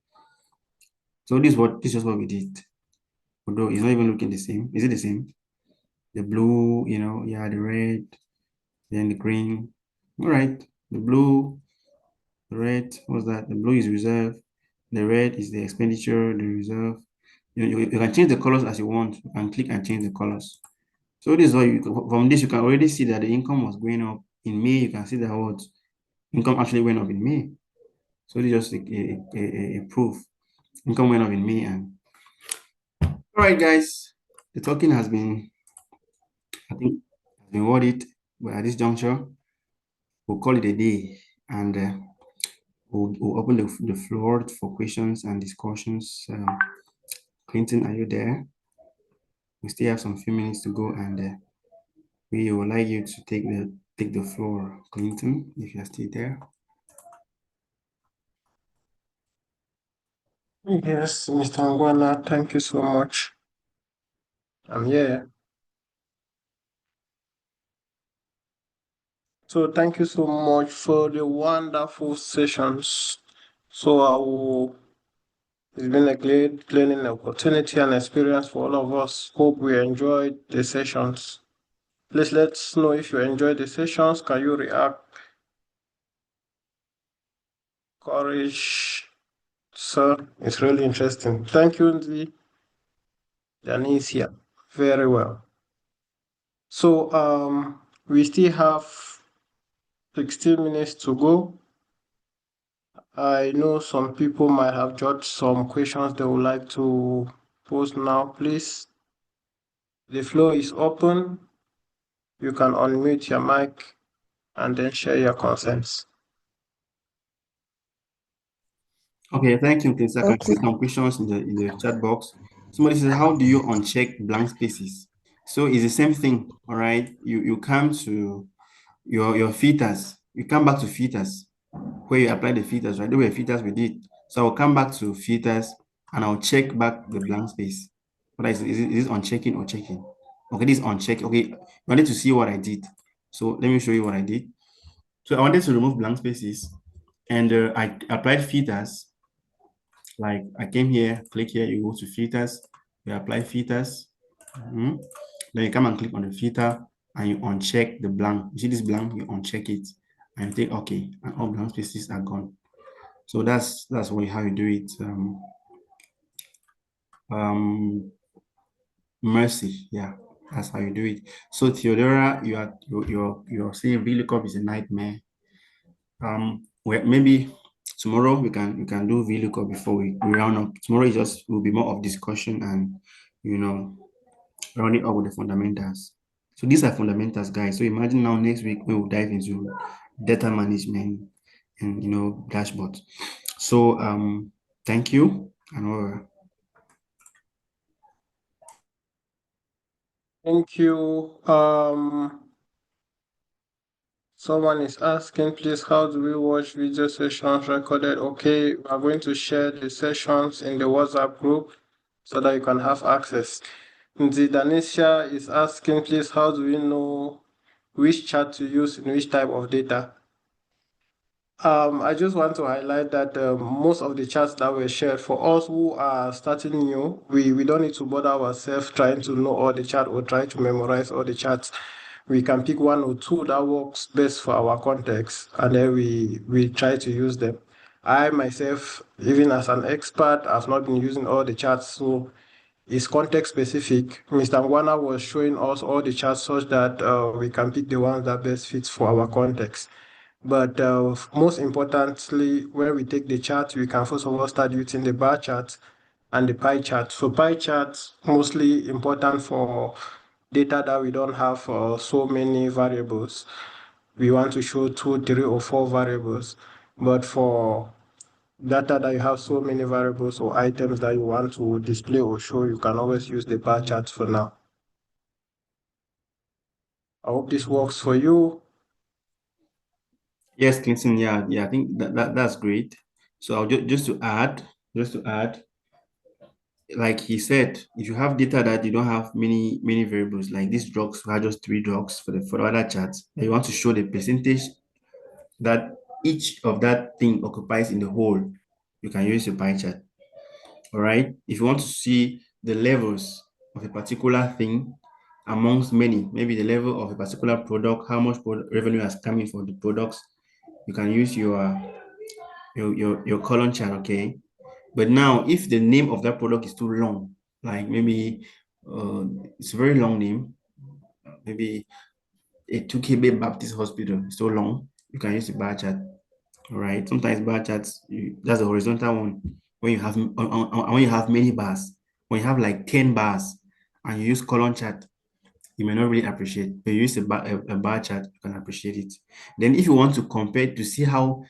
So this is what we did. Although it's not even looking the same. Is it the same? The blue, yeah, the red, then the green. All right, the blue, the red, what's that? The blue is reserve. The red is the expenditure, the reserve. You can change the colors as you want. You can click and change the colors. So this is what from this, you can already see that the income was going up. In May, you can see that what income actually went up in May. So this is just a proof. Income went up in May. And all right, guys, the talking has been, I think, has been worth it. But at this juncture, we'll call it a day, and we'll open the floor for questions and discussions. Clinton, are you there? We still have some few minutes to go, and we would like you to take the floor, Clinton, if you're still there. Yes, Mr. Ngwana, thank you so much. I'm here. So thank you so much for the wonderful sessions. So it's been a great learning opportunity and experience for all of us. Hope we enjoyed the sessions. Please let us know if you enjoyed the sessions. Can you react? Courage, sir. It's really interesting. Thank you, Nzi. Janicia. Very well. So we still have 16 minutes to go. I know some people might have jotted some questions they would like to pose now. Please, the floor is open. You can unmute your mic and then share your concerns. Okay, thank you, Clinton. I can see Okay. some questions in the chat box. Somebody says, how do you uncheck blank spaces? So it's the same thing, all right? You come to your filters. You come back to filters where you apply the filters, right? There were filters we did. So I'll come back to filters and I'll check back the blank space. What is it unchecking or checking? Okay, this is uncheck. Okay, you wanted to see what I did. So let me show you what I did. So I wanted to remove blank spaces and I applied filters. Like I came here, click here, you go to filters, you apply filters. Then you come and click on the filter and you uncheck the blank. You see this blank, you uncheck it and you take okay, and all blank spaces are gone. So that's how you do it. Mercy, yeah, that's how you do it. So Theodora, you're saying VLOOKUP is a nightmare. Well, maybe tomorrow we can do VLOOKUP before we round up. Tomorrow is just will be more of discussion and you know rounding up with the fundamentals. So these are fundamentals, guys. So imagine now next week we will dive into data management and dashboard. So thank you and over. Thank you. Someone is asking, please, how do we watch video sessions recorded? Okay, we are going to share the sessions in the WhatsApp group so that you can have access. The Danisha is asking, please, how do we know which chart to use in which type of data? I just want to highlight that most of the charts that were shared for us who are starting new, we don't need to bother ourselves trying to know all the chart or try to memorize all the charts. We can pick one or two that works best for our context, and then we try to use them. I myself, even as an expert, have not been using all the charts, so it's context specific. Mr. Ngwana was showing us all the charts such that we can pick the ones that best fits for our context. But most importantly, when we take the chart, we can first of all start using the bar chart and the pie chart. So pie charts mostly important for data that we don't have so many variables. We want to show 2, 3, or 4 variables. But for data that you have so many variables or items that you want to display or show, you can always use the bar chart for now. I hope this works for you. Yes, Clinton. Yeah, yeah. I think that's great. So I'll just to add, like he said, if you have data that you don't have many variables, like these drugs, we have just 3 drugs for the other charts, and you want to show the percentage that each of that thing occupies in the whole, you can use a pie chart. All right. If you want to see the levels of a particular thing amongst many, maybe the level of a particular product, how much revenue has come in for the products, you can use your column chart, okay? But now, if the name of that product is too long, like maybe it's a very long name, maybe a 2KB Baptist Hospital is so long, you can use a bar chart. All right. Sometimes bar charts, that's the horizontal one. When you have when you have many bars, when you have like 10 bars and you use column chart, you may not really appreciate. But you use a bar chart, you can appreciate it. Then if you want to compare to see how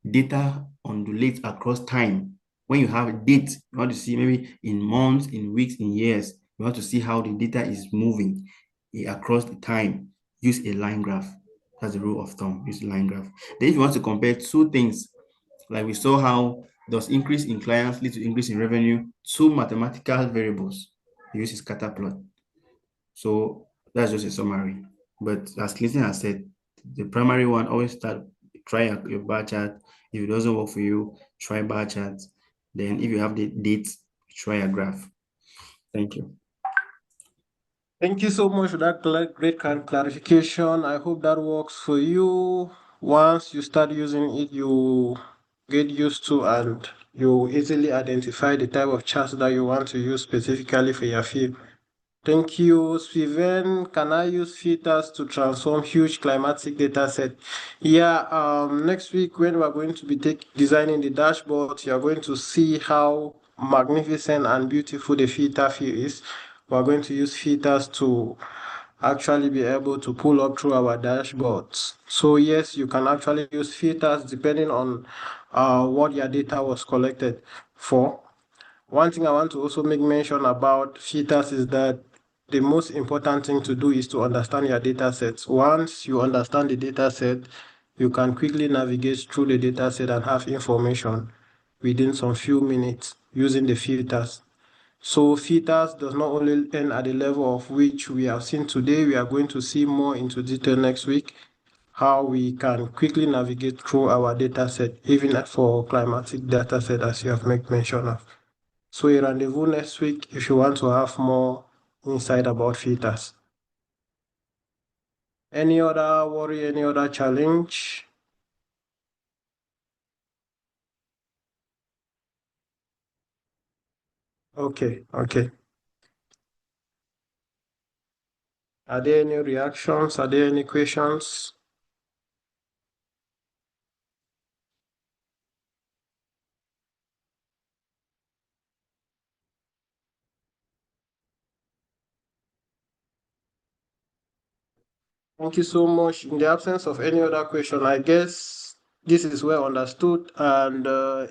data undulates across time, when you have a date, you want to see maybe in months, in weeks, in years, you want to see how the data is moving across the time, use a line graph. That's the rule of thumb, use a line graph. Then if you want to compare two things, like we saw how does increase in clients lead to increase in revenue, two mathematical variables, use a scatter plot. So that's just a summary. But as Clinton has said, the primary one, always start, try your bar chart. If it doesn't work for you, try bar chart. Then if you have the dates, try a graph. Thank you. Thank you so much for that great clarification. I hope that works for you. Once you start using it, you get used to and you easily identify the type of charts that you want to use specifically for your field. Thank you, Steven. Can I use filters to transform huge climatic data set? Yeah, next week when we're going to be designing the dashboard, you're going to see how magnificent and beautiful the filter field is. We're going to use filters to actually be able to pull up through our dashboards. So yes, you can actually use filters depending on what your data was collected for. One thing I want to also make mention about filters is that the most important thing to do is to understand your data sets. Once you understand the data set, you can quickly navigate through the data set and have information within some few minutes using the filters. So filters does not only end at the level of which we have seen today, we are going to see more into detail next week, how we can quickly navigate through our data set, even for climatic data set as you have made mention of. So a rendezvous next week if you want to have more insight about filters. Any other worry, any other challenge? Okay. Are there any reactions? Are there any questions? Thank you so much. In the absence of any other question, I guess this is well understood. And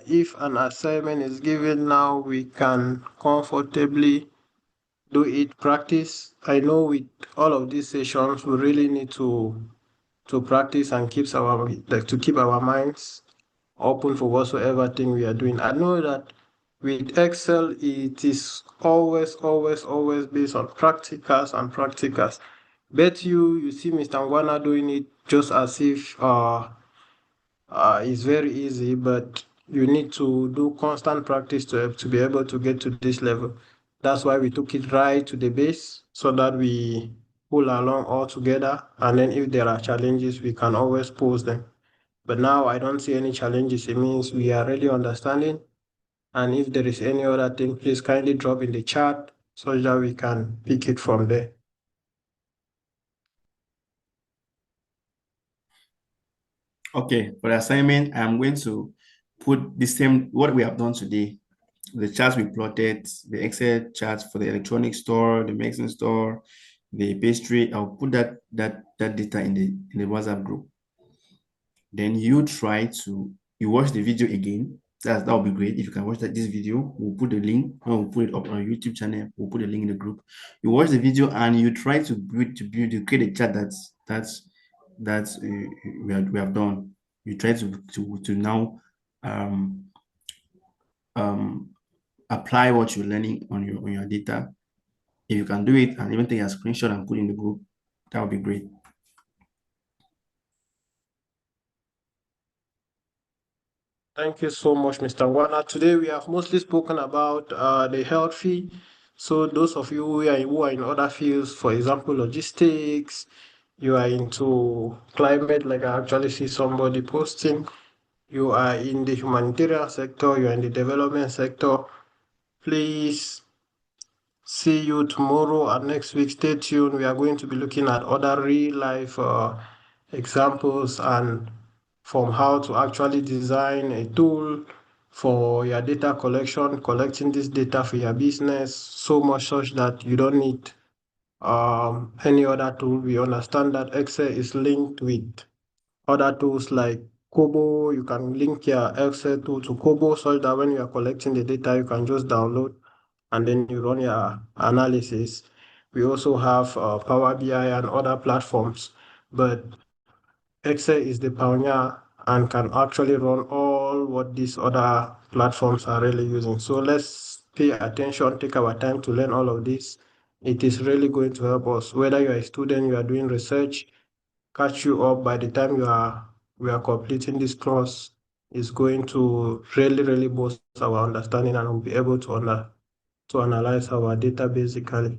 if an assignment is given now, we can comfortably do it practice. I know with all of these sessions, we really need to practice and keep our minds open for whatsoever thing we are doing. I know that with Excel, it is always based on practicals and practicals. Bet you see Mr. Ngwana doing it just as if it's very easy, but you need to do constant practice to be able to get to this level. That's why we took it right to the base so that we pull along all together. And then if there are challenges, we can always pose them. But now I don't see any challenges. It means we are really understanding. And if there is any other thing, please kindly drop in the chat so that we can pick it from there. Okay, for the assignment, I'm going to put the same, what we have done today, the charts we plotted, the Excel charts for the electronic store, the medicine store, the pastry. I'll put that data in the WhatsApp group. Then you watch the video again. That will be great. If you can watch this video, we'll put the link, or we'll put it up on our YouTube channel. We'll put the link in the group. You watch the video and you try to create a chart that's we have done. You try to now um um apply what you're learning on your data. If you can do it and even take a screenshot and put in the group, that would be great. Thank you so much, Mr. Wana. Today we have mostly spoken about the health fee. So those of you who are in other fields, for example, logistics, you are into climate, like I actually see somebody posting, you are in the humanitarian sector, you are in the development sector, please see you tomorrow and next week. Stay tuned. We are going to be looking at other real life examples and from how to actually design a tool for your data collection, collecting this data for your business, so much such that you don't need any other tool. We understand that Excel is linked with other tools like Kobo. You can link your Excel tool to Kobo so that when you are collecting the data, you can just download and then you run your analysis. We also have Power BI and other platforms, but Excel is the pioneer and can actually run all what these other platforms are really using. So let's pay attention, take our time to learn all of this. It is really going to help us. Whether you are a student, you are doing research, catch you up by the time we are completing this course is going to really boost our understanding and we'll be able to analyze our data basically.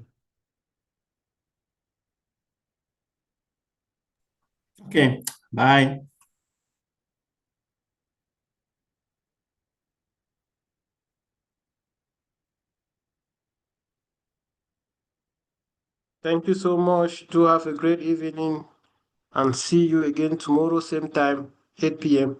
Okay, bye. Thank you so much. Do have a great evening and see you again tomorrow, same time, 8 p.m.